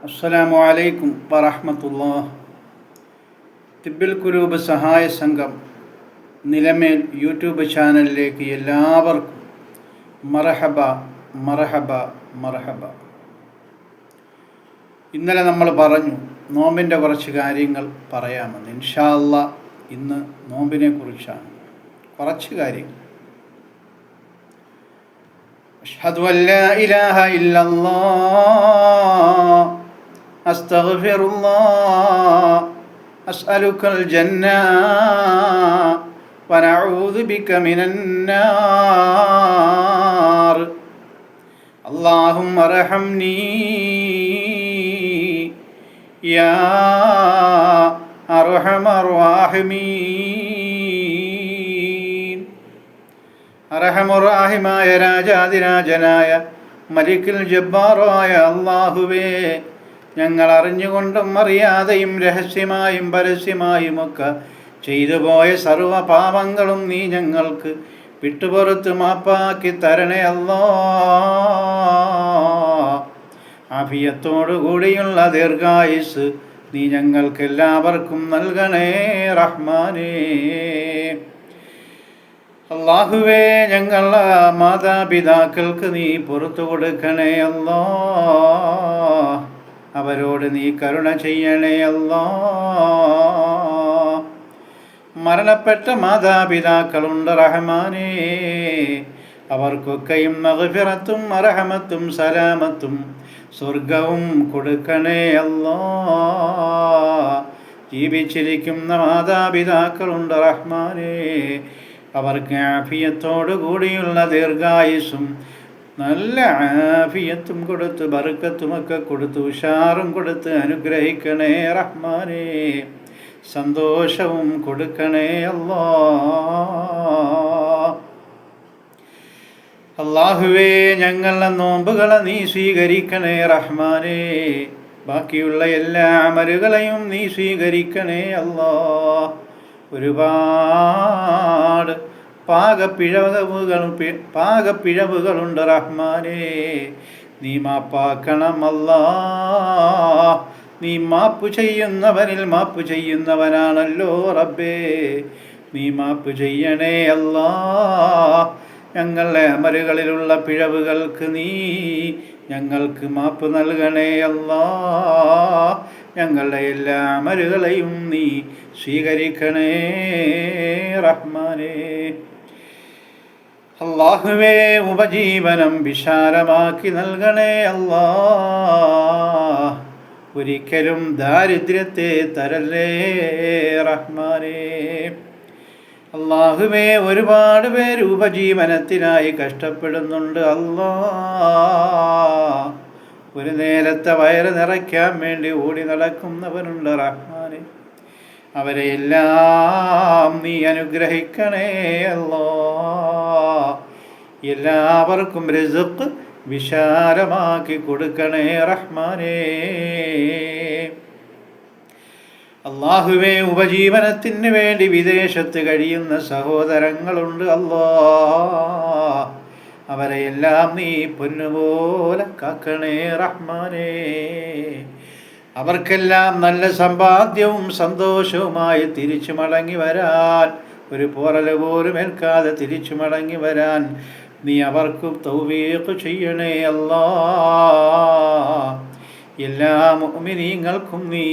അസ്സലാമു അലൈക്കും വറഹ്മത്തുള്ളാഹി. തിബ്ബിൽ ഖുലൂബ് സഹായ സംഘം നിലമേൽ യൂട്യൂബ് ചാനലിലേക്ക് എല്ലാവർക്കും മർഹബ മർഹബ മർഹബ. ഇന്നലെ നമ്മൾ പറഞ്ഞു നോമ്പിൻ്റെ കുറച്ച് കാര്യങ്ങൾ പറയാമെന്ന്. ഇൻഷാ അല്ലാഹ് ഇന്ന് നോമ്പിനെ കുറിച്ചാണ് കുറച്ച് കാര്യങ്ങൾ. അഷ്ഹദു അല്ലാ ഇലാഹ ഇല്ലല്ലാഹ് അസ്തഗ്ഫിറുല്ലാഹ് അസ്അലുക്കൽ ജന്ന വനഊദു ബിക മിനന്നാർ അല്ലാഹുമ്മ അർഹംനി യാ അർഹമർ റഹീമീൻ. അർഹമുറാഹിമായ രാജാതിരാജനായ മലിക്കുൽ ജബ്ബാറായ അല്ലാഹുവേ, ഞങ്ങൾ അറിഞ്ഞുകൊണ്ടും അറിയാതെയും രഹസ്യമായും പരസ്യമായുമൊക്കെ ചെയ്തു പോയ സർവ പാപങ്ങളും നീ ഞങ്ങൾക്ക് വിട്ടുപുറത്ത് മാപ്പാക്കി തരണേ അല്ലാഹ്. ആഫിയത്തോടു കൂടിയുള്ള ദീർഘായുസ് നീ ഞങ്ങൾക്കെല്ലാവർക്കും നൽകണേ റഹ്മാനേ. അല്ലാഹുവേ, ഞങ്ങളുടെ മാതാപിതാക്കൾക്ക് നീ പുറത്തു കൊടുക്കണേ അല്ലാഹ്. അവരോട് നീ കരുണ ചെയ്യണേ അല്ലാഹ്. മരണപ്പെട്ട മാതാപിതാക്കളുണ്ട് റഹ്മാനേ, അവർക്കൊക്കെയും മഗ്ഫിറത്തും റഹ്മത്തും സലാമത്തും സ്വർഗവും കൊടുക്കണേ അല്ലാഹ്. ജീവിച്ചിരിക്കുന്ന മാതാപിതാക്കളുണ്ട് റഹ്മാനേ, അവർക്ക് ആഫിയത്തോടു കൂടിയുള്ള ദീർഘായുസ്സും നല്ല ആഫിയത്തും കൊടുത്ത് ബർക്കത്തുമൊക്കെ കൊടുത്ത് ഉഷാറും കൊടുത്ത് അനുഗ്രഹിക്കണേ റഹ്മാനേ. സന്തോഷവും കൊടുക്കണേ അല്ലാഹ്. അല്ലാഹുവേ, ഞങ്ങളുടെ നോമ്പുകളെ നീ സ്വീകരിക്കണേ റഹ്മാനേ. ബാക്കിയുള്ള എല്ലാ അമലുകളെയും നീ സ്വീകരിക്കണേ അല്ലാഹ്. ഒരുപാട് പാകപ്പിഴവുകളുണ്ട് റഹ്മാനേ, നീ മാപ്പാക്കണം അല്ലാഹ്. നീ മാപ്പ് ചെയ്യുന്നവനിൽ മാപ്പ് ചെയ്യുന്നവനാണല്ലോ റബ്ബേ, നീ മാപ്പ് ചെയ്യണേ അല്ലാഹ്. ഞങ്ങളുടെ അമലുകളിലുള്ള പിഴവുകൾക്ക് നീ ഞങ്ങൾക്ക് മാപ്പ് നൽകണേ അല്ലാഹ്. ഞങ്ങളുടെ എല്ലാ അമലുകളെയും നീ സ്വീകരിക്കണേ റഹ്മാനേ. അല്ലാഹുവേ, ഉപജീവനം വിശാലമാക്കി നൽകണേ അല്ലാഹ്. ഒരിക്കലും ദാരിദ്ര്യത്തെ തരല്ലേ റഹ്മാനേ. അല്ലാഹുവേ, ഒരുപാട് പേര് ഉപജീവനത്തിനായി കഷ്ടപ്പെടുന്നുണ്ട് അല്ലാഹ്. ഒരു നേരത്തെ വയറ് നിറയ്ക്കാൻ വേണ്ടി ഓടി നടക്കുന്നവരുണ്ട് റഹ്മാനേ. അവരെ എല്ലാം നീ അനുഗ്രഹിക്കണേ അല്ലാഹ്. എല്ലാവർക്കും റിസ്ഖ് വിശാലമാക്കി കൊടുക്കണേ റഹ്മാനേ. അല്ലാഹുവേ, ഉപജീവനത്തിന് വേണ്ടി വിദേശത്ത് കഴിയുന്ന സഹോദരങ്ങളുണ്ട് അല്ലാഹ്. അവരെയെല്ലാം നീ പൊന്നുപോലെ കാക്കണേ റഹ്മാനേ. അവർക്കെല്ലാം നല്ല സമ്പാദ്യവും സന്തോഷവുമായി തിരിച്ചു മടങ്ങി വരാൻ, ഒരു പോറല് പോലും ഏൽക്കാതെ തിരിച്ചു മടങ്ങി വരാൻ നീ അവർക്ക് തൗഫീഖ് ചെയ്യണേ അല്ലാഹ്. എല്ലാ മുഅ്മിനീങ്ങൾക്കും നീ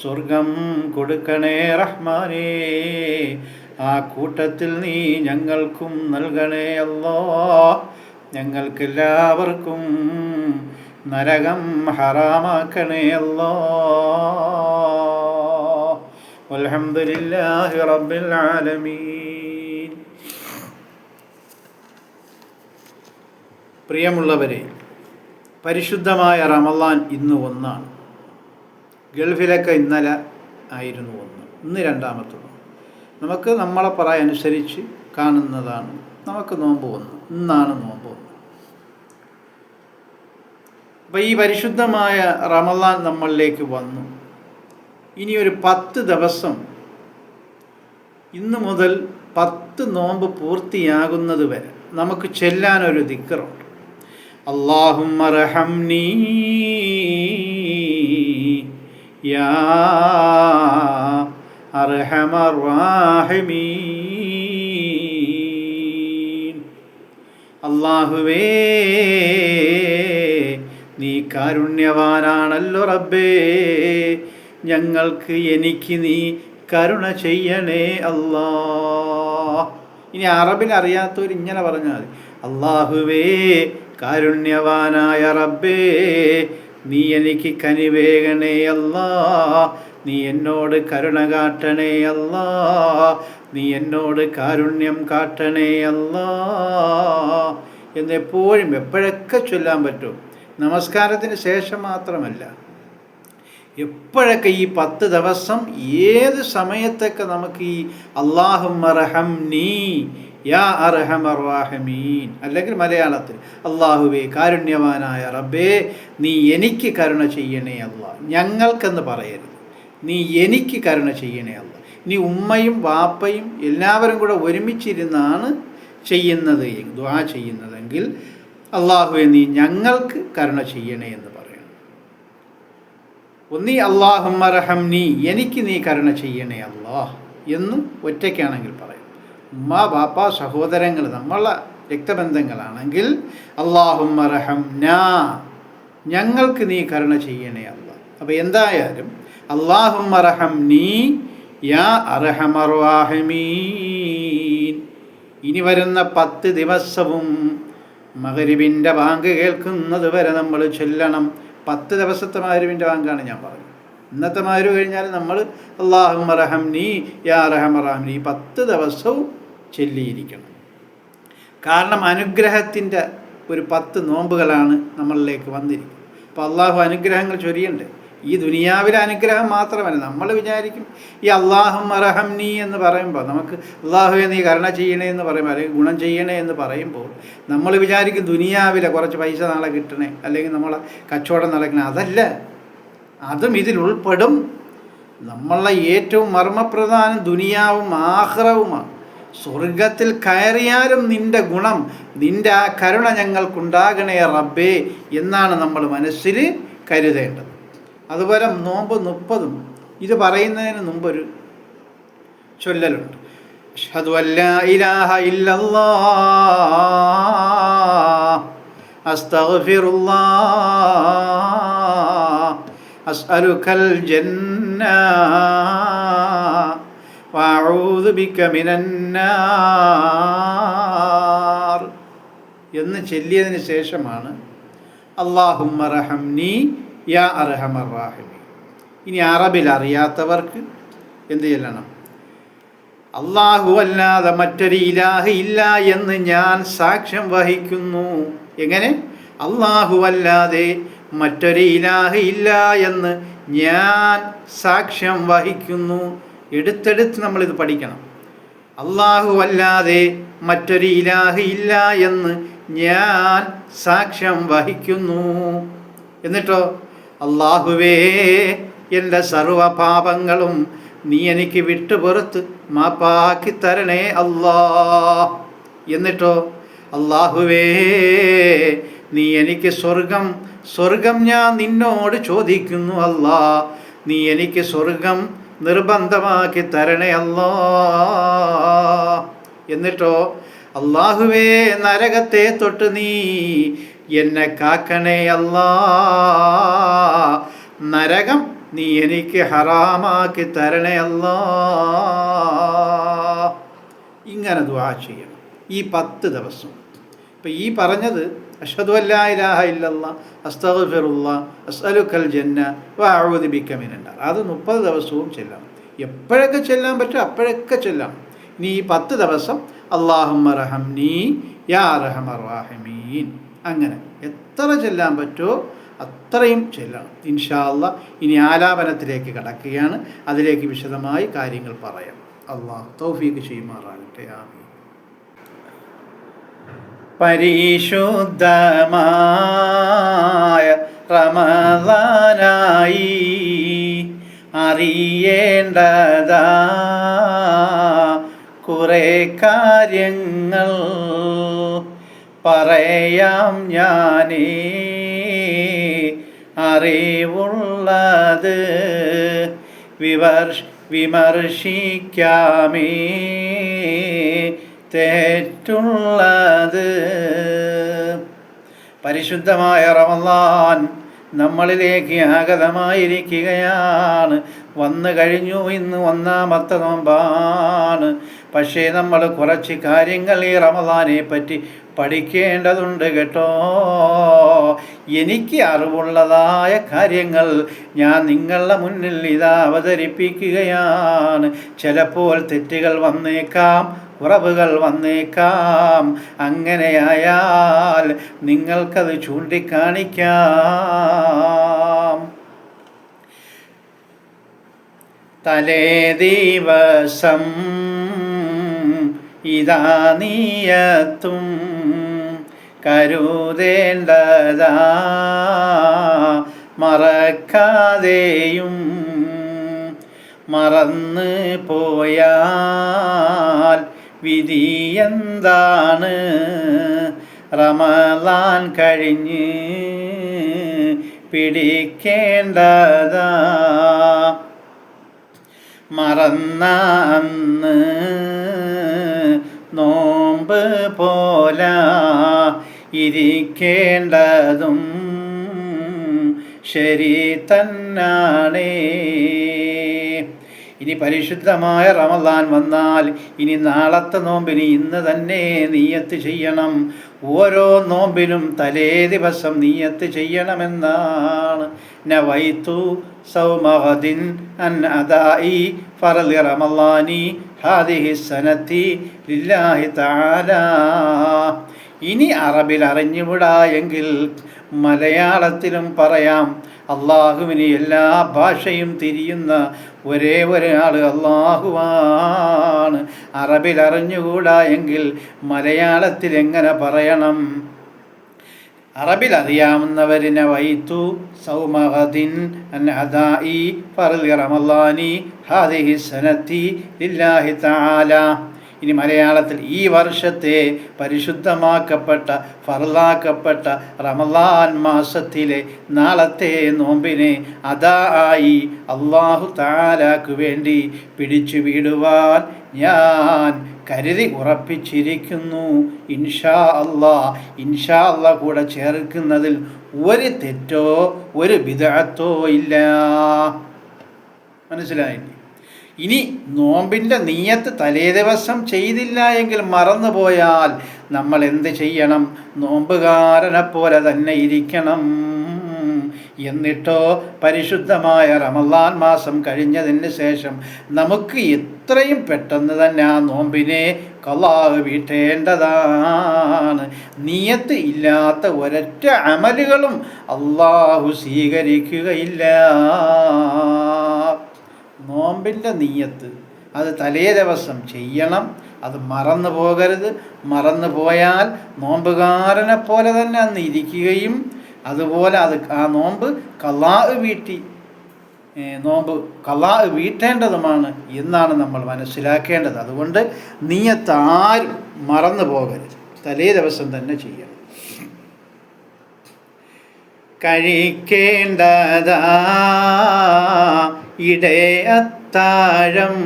സ്വർഗം കൊടുക്കണേ റഹ്മാനേ. ആ കൂട്ടത്തിൽ നീ ഞങ്ങൾക്കും നൽകണേ അല്ലാഹ്. ഞങ്ങൾക്കെല്ലാവർക്കും നരകം ഹറാമാക്കണേ അല്ലാഹ്. വൽഹംദുലില്ലാഹി റബ്ബിൽ ആലമീൻ. പ്രിയമുള്ളവരെ, പരിശുദ്ധമായ റമളാൻ ഇന്ന് ഒന്നാണ്. ഗൾഫിലൊക്കെ ഇന്നലെ ആയിരുന്നു ഒന്ന്, ഇന്ന് രണ്ടാമത്തത്. നമുക്ക് നമ്മളെ അനുസരിച്ച് കാണുന്നതാണ്. നമുക്ക് നോമ്പ് വന്നു, ഇന്നാണ് നോമ്പ് വന്നു. അപ്പോൾ ഈ പരിശുദ്ധമായ റമളാൻ നമ്മളിലേക്ക് വന്നു. ഇനി ഒരു 10 ദിവസം, ഇന്ന് മുതൽ 10 നോമ്പ് പൂർത്തിയാകുന്നത് വരെ നമുക്ക് ചെല്ലാനൊരു ദിക്റുണ്ട്. اللهم ارحمني യാ അർഹമർ റഹീമീൻ. അല്ലാഹുവേ, നീ കാരുണ്യവാനാണല്ലോ റബ്ബേ, എനിക്ക് നീ കരുണ ചെയ്യണേ അല്ലാ. ഇനി അറബിൽ അറിയാത്തവർ ഇങ്ങനെ പറഞ്ഞാൽ മതി, അല്ലാഹുവേ കാരുണ്യവാനായ റബ്ബേ, നീ എനിക്ക് കനിവേകണേ അല്ലാ, നീ എന്നോട് കരുണ കാട്ടണേ അല്ലാ, നീ എന്നോട് കാരുണ്യം കാട്ടണേ അല്ലാ എന്നെപ്പോഴും എപ്പോഴൊക്കെ ചൊല്ലാൻ പറ്റും. നമസ്കാരത്തിന് ശേഷം മാത്രമല്ല, എപ്പോഴൊക്കെ ഈ 10 ദിവസം ഏത് സമയത്തൊക്കെ നമുക്ക് ഈ അല്ലാഹുമ്മ റഹംനി യാ അർഹമർ റഹീമീൻ, അല്ലെങ്കിൽ മലയാളത്തിൽ അല്ലാഹുവേ കാരുണ്യവാനായ റബ്ബേ, നീ എനിക്ക് കരുണ ചെയ്യണേ അല്ലാ. ഞങ്ങൾക്കെന്ന് പറയരുത്, നീ എനിക്ക് കരുണ ചെയ്യണേ അല്ലാ. നീ ഉമ്മയും വാപ്പയും എല്ലാവരും കൂടെ ഒരുമിച്ചിരുന്നാണ് ചെയ്യുന്നത്, ദുആ ചെയ്യുന്നതെങ്കിൽ അല്ലാഹുവേ നീ ഞങ്ങൾക്ക് കരുണ ചെയ്യണേ എന്ന് പറയണം. ഒന്നീ അല്ലാഹുമ്മ റഹംനി, എനിക്ക് നീ കരുണ ചെയ്യണേ അല്ലാഹ് എന്ന് ഒറ്റയ്ക്കാണെങ്കിൽ പറയും. ഉമ്മ ബാപ്പ സഹോദരങ്ങൾ നമ്മളെ രക്തബന്ധങ്ങളാണെങ്കിൽ അല്ലാഹുമ്മ റഹംനാ, ഞങ്ങൾക്ക് നീ കരുണ ചെയ്യണേ അല്ലാഹ്. അപ്പോൾ എന്തായാലും അല്ലാഹുമ്മ റഹംനി യാ അർഹമർ റഹീമീൻ. ഇനി വരുന്ന 10 ദിവസവും മഗ്രിബിൻ്റെ ബാങ്ക് കേൾക്കുന്നത് വരെ നമ്മൾ ചൊല്ലണം. 10 ദിവസത്തെ മഗ്രിബിൻ്റെ ബാങ്കാണ് ഞാൻ പറഞ്ഞത്. ഇന്നത്തെ മഗ്രിബ് കഴിഞ്ഞാൽ നമ്മൾ അല്ലാഹുമ്മ റഹംനി യാ അർഹമർ റഹീമീൻ 10 ദിവസവും ചൊല്ലിയിരിക്കണം. കാരണം അനുഗ്രഹത്തിൻ്റെ ഒരു 10 നോമ്പുകളാണ് നമ്മളിലേക്ക് വന്നിരിക്കുന്നത്. അപ്പോൾ അള്ളാഹു അനുഗ്രഹങ്ങൾ ചൊരിയണ്ടേ. ഈ ദുനിയാവിലെ അനുഗ്രഹം മാത്രമല്ല, നമ്മൾ വിചാരിക്കും ഈ അല്ലാഹുമ്മ റഹംനി എന്ന് പറയുമ്പോൾ, നമുക്ക് അല്ലാഹുവേ നീ കരുണ ചെയ്യണേ എന്ന് പറയുമ്പോൾ, അല്ലെങ്കിൽ ഗുണം ചെയ്യണേ എന്ന് പറയുമ്പോൾ നമ്മൾ വിചാരിക്കും ദുനിയാവിലെ കുറച്ച് പൈസ നാളെ കിട്ടണേ, അല്ലെങ്കിൽ നമ്മളെ കച്ചവടം നടക്കണേ. അതല്ല, അതും ഇതിൽ ഉൾപ്പെടും. നമ്മളെ ഏറ്റവും മർമ്മപ്രധാനം ദുനിയാവും ആഖിറവുമാണ്. സ്വർഗത്തിൽ കയറിയാലും നിൻ്റെ ഗുണം, നിൻ്റെ ആ കരുണ ഞങ്ങൾക്കുണ്ടാകണേ റബ്ബേ എന്നാണ് നമ്മൾ മനസ്സിൽ കരുതേണ്ടത്. അതുപോലെ നോമ്പ് 30 ഇത് പറയുന്നതിന് മുമ്പൊരു ചൊല്ലലുണ്ട്. അഷ്ഹദു അല്ലാ ഇലാഹ ഇല്ലല്ലാഹ് അസ്തഗ്ഫിറുല്ലാഹ് അസ്അലുകൽ ജന്ന വഅഊദു ബിക മിനന്നാർ എന്ന് ചൊല്ലിയതിന് ശേഷമാണ് അല്ലാഹുമ്മ റഹംനി യാ അർഹമർ റഹീമീൻ. ഇനി അറബിൽ അറിയാത്തവർക്ക് എന്ത് ചൊല്ലണം? അല്ലാഹു അല്ലാതെ മറ്റൊരു ഇലാഹ് ഇല്ല എന്ന് ഞാൻ സാക്ഷ്യം വഹിക്കുന്നു. എങ്ങനെ? അല്ലാഹു അല്ലാതെ മറ്റൊരു ഇലാഹ് ഇല്ല എന്ന് ഞാൻ സാക്ഷ്യം വഹിക്കുന്നു. എടുത്തെടുത്ത് നമ്മളിത് പഠിക്കണം. അല്ലാഹു അല്ലാതെ മറ്റൊരു ഇലാഹ് ഇല്ല എന്ന് ഞാൻ സാക്ഷ്യം വഹിക്കുന്നു. എന്നിട്ടോ അല്ലാഹുവേ, എൻ്റെ സർവപാപങ്ങളും നീ എനിക്ക് വിട്ടുപുറത്ത് മാപ്പാക്കി തരണേ അല്ലാ. എന്നിട്ടോ അല്ലാഹുവേ, നീ എനിക്ക് സ്വർഗം ഞാൻ നിന്നോട് ചോദിക്കുന്നു അല്ലാ, നീ എനിക്ക് സ്വർഗം നിർബന്ധമാക്കി തരണേ അല്ലാ. എന്നിട്ടോ അല്ലാഹുവേ, നരകത്തെ തൊട്ട് നീ എന്നെ കാക്കണേ അല്ലാ, നരകം നീ എനിക്ക് ഹറാമാക്കി തരണേ അല്ലാ. ഇങ്ങനെ ദുആ ചെയ്യണം ഈ 10 ദിവസം. ഇപ്പം ഈ പറഞ്ഞത് അഷ്ഹദു അല്ലാ ഇലാഹ ഇല്ലല്ലാഹ് അസ്തഗ്ഫിറുല്ലാഹ് അസ്അലുകൽ ജന്ന വഅഊദു ബിക മിനന്നാർ, അത് 30 ദിവസവും ചൊല്ലണം. എപ്പോഴൊക്കെ ചൊല്ലാൻ പറ്റും അപ്പോഴൊക്കെ ചൊല്ലണം. ഇനി ഈ 10 ദിവസം അല്ലാഹുമ്മ റഹംനി യാ അർഹമർ റഹീമീൻ, അങ്ങനെ എത്ര ചൊല്ലാൻ പറ്റുമോ അത്രയും ചൊല്ലണം ഇൻഷാ അല്ലാഹ്. ഇനി ആലാപനത്തിലേക്ക് കടക്കുകയാണ്, അതിലേക്ക് വിശദമായി കാര്യങ്ങൾ പറയാം. അല്ലാഹു തൗഫീഖ് ചെയ്യുമാറാകട്ടെ. ആമീൻ. പരിശുദ്ധമായ റമളാനായി അറിയേണ്ടതാ കുറേ കാര്യങ്ങൾ പറയാം ഞാനേ അറിവുള്ളത് വിമർശിക്കാമേ തെറ്റുള്ളത്. പരിശുദ്ധമായ റമളാൻ നമ്മളിലേക്ക് ആഗതമായിരിക്കുകയാണ്. വന്നു കഴിഞ്ഞു. ഇന്ന് ഒന്നാമത്തെ നോമ്പാണ്. പക്ഷേ നമ്മൾ കുറച്ച് കാര്യങ്ങൾ ഈ റമളാനെ പറ്റി പഠിക്കേണ്ടതുണ്ട് കേട്ടോ. എനിക്ക് അറിവുള്ളതായ കാര്യങ്ങൾ ഞാൻ നിങ്ങളുടെ മുന്നിൽ ഇതാ അവതരിപ്പിക്കുകയാണ്. ചിലപ്പോൾ തെറ്റുകൾ വന്നേക്കാം, കുറവുകൾ വന്നേക്കാം. അങ്ങനെയായാൽ നിങ്ങൾക്കത് ചൂണ്ടിക്കാണിക്കാം. തലേ ദിവസം ഇതാ നീയത്തും കരുതേണ്ടതാ മറക്കാതെയും. മറന്ന് പോയാൽ വിധിയെന്താണ്? റമളാൻ കഴിഞ്ഞ് പിടിക്കേണ്ടതാ. മറന്ന അന്ന് നോമ്പ് പോല ഇരിക്കേണ്ടതും ശരി തന്നാണേ. ഇനി പരിശുദ്ധമായ റമളാൻ വന്നാൽ ഇനി നാളത്തെ നോമ്പിന് ഇന്ന് തന്നെ നിയ്യത്ത് ചെയ്യണം. ഓരോ നോമ്പിനും തലേ ദിവസം നിയ്യത്ത് ചെയ്യണമെന്നാണ്. നവൈതു സൗമഗദിൻ അൻ അദാഇ ഫർളി റമളാനി ഹാദിഹി സനതി ലില്ലാഹി തആല. ഇനി അറബിൽ അറിഞ്ഞുകൂടാ എങ്കിൽ മലയാളത്തിലും പറയാം. അള്ളാഹുവിന് എല്ലാ ഭാഷയും തിരിയുന്ന ഒരേ ഒരാൾ അള്ളാഹുവാണ്. അറബിൽ അറിഞ്ഞുകൂടാ എങ്കിൽ മലയാളത്തിൽ എങ്ങനെ പറയണം? അറബിൽ അറിയാവുന്നവരിനെ വൈത്തു സൗമഗദിൻ അൻ അദാഇ ഫർളി റമളാനി ഹാദിഹി സനതി ലില്ലാഹി തആല. ഇനി മലയാളത്തിൽ ഈ വർഷത്തെ പരിശുദ്ധമാക്കപ്പെട്ട ഫർളാക്കപ്പെട്ട റമളാൻ മാസത്തിലെ നാളത്തെ നോമ്പിനെ അദായി അല്ലാഹു തആലാക്ക് വേണ്ടി പിടിച്ചു വിടുവാൻ ഞാൻ കരുതി ഉറപ്പിച്ചിരിക്കുന്നു. ഇൻഷാ അല്ലാ കൂടെ ചേർക്കുന്നതിൽ ഒരു തെറ്റോ ഒരു ബിദ്അത്തോ ഇല്ല. മനസ്സിലായില്ലേ? ഇനി നോമ്പിൻ്റെ നിയ്യത്ത് തലേ ദിവസം ചെയ്തില്ല എങ്കിൽ മറന്നുപോയാൽ നമ്മൾ എന്ത് ചെയ്യണം? നോമ്പുകാരനെ പോലെ തന്നെ ഇരിക്കണം. എന്നിട്ടോ പരിശുദ്ധമായ റമളാൻ മാസം കഴിഞ്ഞതിന് ശേഷം നമുക്ക് എത്രയും പെട്ടെന്ന് തന്നെ ആ നോമ്പിനെ ഖളാ വീട്ടേണ്ടതാണ്. നിയ്യത്ത് ഇല്ലാത്ത ഒരൊറ്റ അമലുകളും അല്ലാഹു സ്വീകരിക്കുകയില്ല. നോമ്പിൻ്റെ നിയ്യത്ത് അത് തലേ ദിവസം ചെയ്യണം. അത് മറന്നു പോകരുത്. മറന്നു പോയാൽ നോമ്പുകാരനെ പോലെ തന്നെ അന്ന് ഇരിക്കുകയും അതുപോലെ ആ നോമ്പ് ഖളാ വീട്ടേണ്ടതുമാണ് എന്നാണ് നമ്മൾ മനസ്സിലാക്കേണ്ടത്. അതുകൊണ്ട് നിയ്യത്ത് ആരും മറന്നു പോകരുത്. തലേ ദിവസം തന്നെ ചെയ്യണം. കഴിക്കേണ്ടതാ ഇടയത്താഴം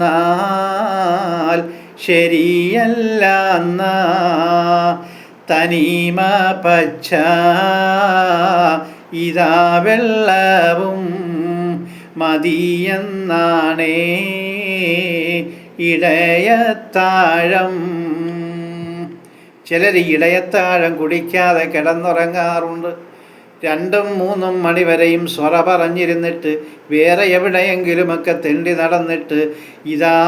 കഴിക്കാതിരുന്നാൽ ശരിയല്ല. തനിമ പച്ച ഇതാ വെള്ളവും മതിയെന്നാണേ ഇടയത്താഴം. ചിലർ ഇടയത്താഴം കുടിക്കാതെ കിടന്നുറങ്ങാറുണ്ട്. 2-3 മണി വരെയും സ്വറ പറഞ്ഞിരുന്നിട്ട് വേറെ എവിടെയെങ്കിലുമൊക്കെ തെണ്ടി നടന്നിട്ട് ഇതാ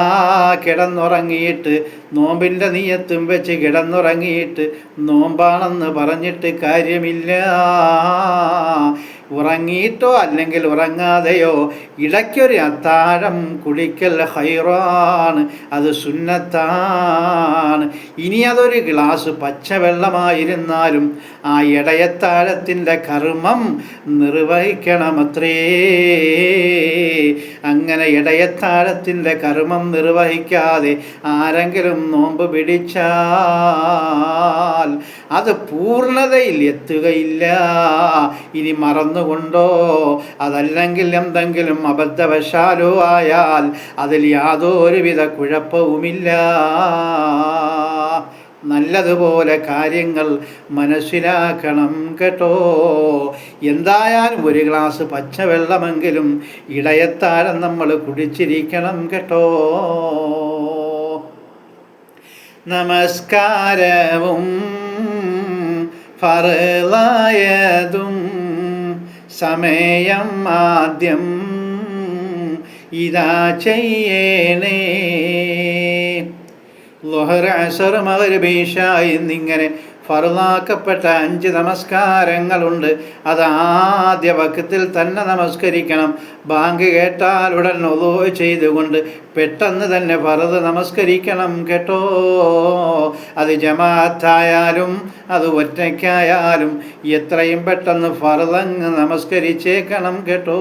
കിടന്നുറങ്ങിയിട്ട് നോമ്പിൻ്റെ നിയ്യത്തും വെച്ച് കിടന്നുറങ്ങിയിട്ട് നോമ്പാണെന്ന് പറഞ്ഞിട്ട് കാര്യമില്ല. ഉറങ്ങിയിട്ടോ അല്ലെങ്കിൽ ഉറങ്ങാതെയോ ഇടയ്ക്കൊരു അത്താഴം കുടിക്കൽ ഹൈറാണ്, അത് സുന്നത്താണ്. ഇനി അതൊരു ഗ്ലാസ് പച്ചവെള്ളമായിരുന്നാലും ആ ഇടയത്താഴത്തിൻ്റെ കർമ്മം നിർവഹിക്കണമത്രേ. അങ്ങനെ ഇടയത്താഴത്തിൻ്റെ കർമ്മം നിർവഹിക്കാതെ ആരെങ്കിലും നോമ്പ് പിടിച്ചാൽ അത് പൂർണ്ണതയിൽ എത്തുകയില്ല. ഇനി മറന്നുകൊണ്ടോ അതല്ലെങ്കിൽ എന്തെങ്കിലും അബദ്ധവശാലോ ആയാൽ അതിൽ യാതൊരുവിധ കുഴപ്പവുമില്ല. നല്ലതുപോലെ കാര്യങ്ങൾ മനസ്സിലാക്കണം കേട്ടോ. എന്തായാലും ഒരു ഗ്ലാസ് പച്ചവെള്ളമെങ്കിലും ഇടയത്താഴം നമ്മൾ കുടിച്ചിരിക്കണം കേട്ടോ. നമസ്കാരവും ഫർളായതും സമയം ആദ്യം ഇതാ ചെയ്യണേ. ളുഹർ, അസർ, മഗ്‌രിബ്, ഇശാ എന്നിങ്ങനെ ഫർളാക്കപ്പെട്ട 5 നമസ്കാരങ്ങളുണ്ട്. അത് ആദ്യ വഖത്തിൽ തന്നെ നമസ്കരിക്കണം. ബാങ്ക് കേട്ടാൽ ഉടൻ വുളൂ ചെയ്തുകൊണ്ട് പെട്ടെന്ന് തന്നെ ഫർദ് നമസ്കരിക്കണം കേട്ടോ. അത് ജമാഅത്തായാലും അത് ഒറ്റയ്ക്കായാലും എത്രയും പെട്ടെന്ന് ഫർദങ്ങ് നമസ്കരിച്ചേക്കണം കേട്ടോ.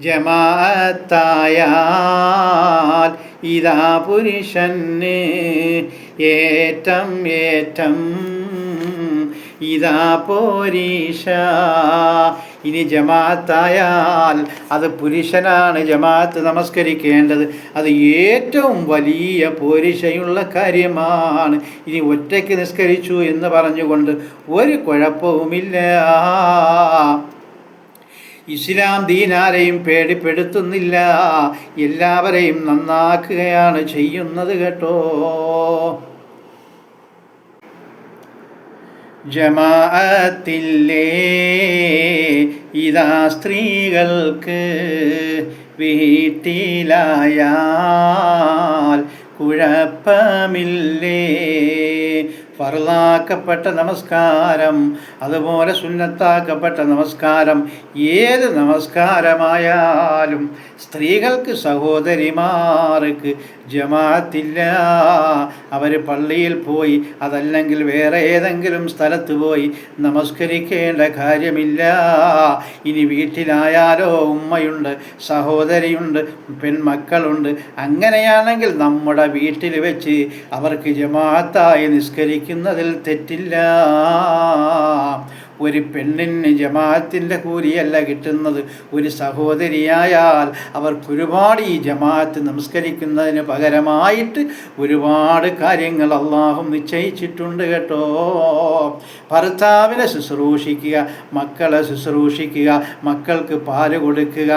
ജമാഅത്തായാൽ ഇതാ പുരുഷന് ഏറ്റം ഇതാ പോരീഷ. ഇനി ജമാഅത്തായാൽ അത് പുരുഷനാണ് ജമാഅത്ത് നമസ്കരിക്കേണ്ടത്. അത് ഏറ്റവും വലിയ പോരിശയുള്ള കാര്യമാണ്. ഇനി ഒറ്റയ്ക്ക് നിസ്കരിച്ചു എന്ന് പറഞ്ഞുകൊണ്ട് ഒരു കുഴപ്പവുമില്ല. ഇസ്ലാം ദീനാരെയും പേടിപ്പെടുത്തുന്നില്ല, എല്ലാവരെയും നന്നാക്കുകയാണ് ചെയ്യുന്നത് കേട്ടോ. ജമാഅത്തില്ലേ ഇതാ സ്ത്രീകൾക്ക് വീട്ടിലായാൽ കുഴപ്പമില്ലേ. ഫർളാക്കപ്പെട്ട നമസ്കാരം അതുപോലെ സുന്നത്താക്കപ്പെട്ട നമസ്കാരം ഏത് നമസ്കാരമായാലും സ്ത്രീകൾക്ക് സഹോദരിമാർക്ക് ജമാഅത്തില്ല. അവർ പള്ളിയിൽ പോയി അതല്ലെങ്കിൽ വേറെ ഏതെങ്കിലും സ്ഥലത്ത് പോയി നമസ്കരിക്കേണ്ട കാര്യമില്ല. ഇനി വീട്ടിലായാലോ ഉമ്മയുണ്ട്, സഹോദരിയുണ്ട്, പെൺമക്കളുണ്ട്. അങ്ങനെയാണെങ്കിൽ നമ്മുടെ വീട്ടിൽ വെച്ച് അവർക്ക് ജമാഅത്തായി നിസ്കരിക്കുന്നതിൽ തെറ്റില്ല. ഒരു പെണ്ണിന് ജമാഅത്തിൻ്റെ കൂലിയല്ല കിട്ടുന്നത്. ഒരു സഹോദരിയായാൽ അവർക്ക് ഒരുപാട് ഈ ജമാഅത്ത് നമസ്കരിക്കുന്നതിന് പകരമായിട്ട് ഒരുപാട് കാര്യങ്ങൾ അള്ളാഹു നിശ്ചയിച്ചിട്ടുണ്ട് കേട്ടോ. ഭർത്താവിനെ ശുശ്രൂഷിക്കുക, മക്കളെ ശുശ്രൂഷിക്കുക, മക്കൾക്ക് പാല് കൊടുക്കുക,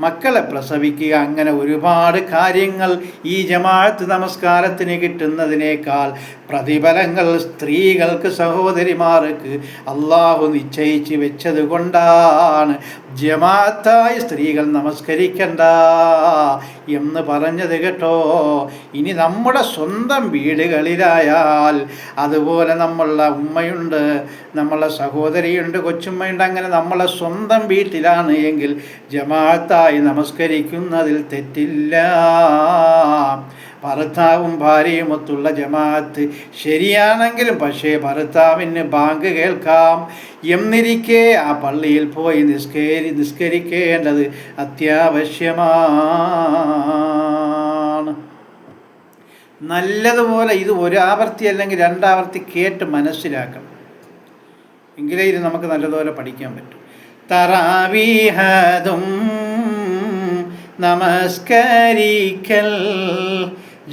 മക്കളെ പ്രസവിക്കുക, അങ്ങനെ ഒരുപാട് കാര്യങ്ങൾ ഈ ജമാഅത്ത് നമസ്കാരത്തിന് കിട്ടുന്നതിനേക്കാൾ പ്രതിഫലങ്ങൾ സ്ത്രീകൾക്ക് സഹോദരിമാർക്ക് അള്ളാഹു നിശ്ചയിച്ച് വെച്ചത് കൊണ്ടാണ് ജമാഅത്തായി സ്ത്രീകൾ നമസ്കരിക്കണ്ട എന്ന് പറഞ്ഞത് കേട്ടോ. ഇനി നമ്മുടെ സ്വന്തം വീടുകളിലായാൽ അതുപോലെ നമ്മളുടെ ഉമ്മയുണ്ട്, നമ്മളെ സഹോദരിയുണ്ട്, കൊച്ചുമ്മയുണ്ട്, അങ്ങനെ നമ്മളെ സ്വന്തം വീട്ടിലാണ് എങ്കിൽ ജമാഅത്തായി നമസ്കരിക്കുന്നതിൽ തെറ്റില്ല. ഭർത്താവും ഭാര്യയുമൊത്തുള്ള ജമാഅത്ത് ശരിയാണെങ്കിലും പക്ഷേ ഭർത്താവിന് ബാങ്ക് കേൾക്കാം എന്നിരിക്കെ ആ പള്ളിയിൽ പോയി നിസ്കരിക്കേണ്ടത് അത്യാവശ്യമാണ്. നല്ലതുപോലെ ഇത് ഒരാവർത്തി അല്ലെങ്കിൽ രണ്ടാവർത്തി കേട്ട് മനസ്സിലാക്കണം, എങ്കിലേ ഇത് നമുക്ക് നല്ലതുപോലെ പഠിക്കാൻ പറ്റും. തറാവീഹതും നമസ്കരിക്കൽ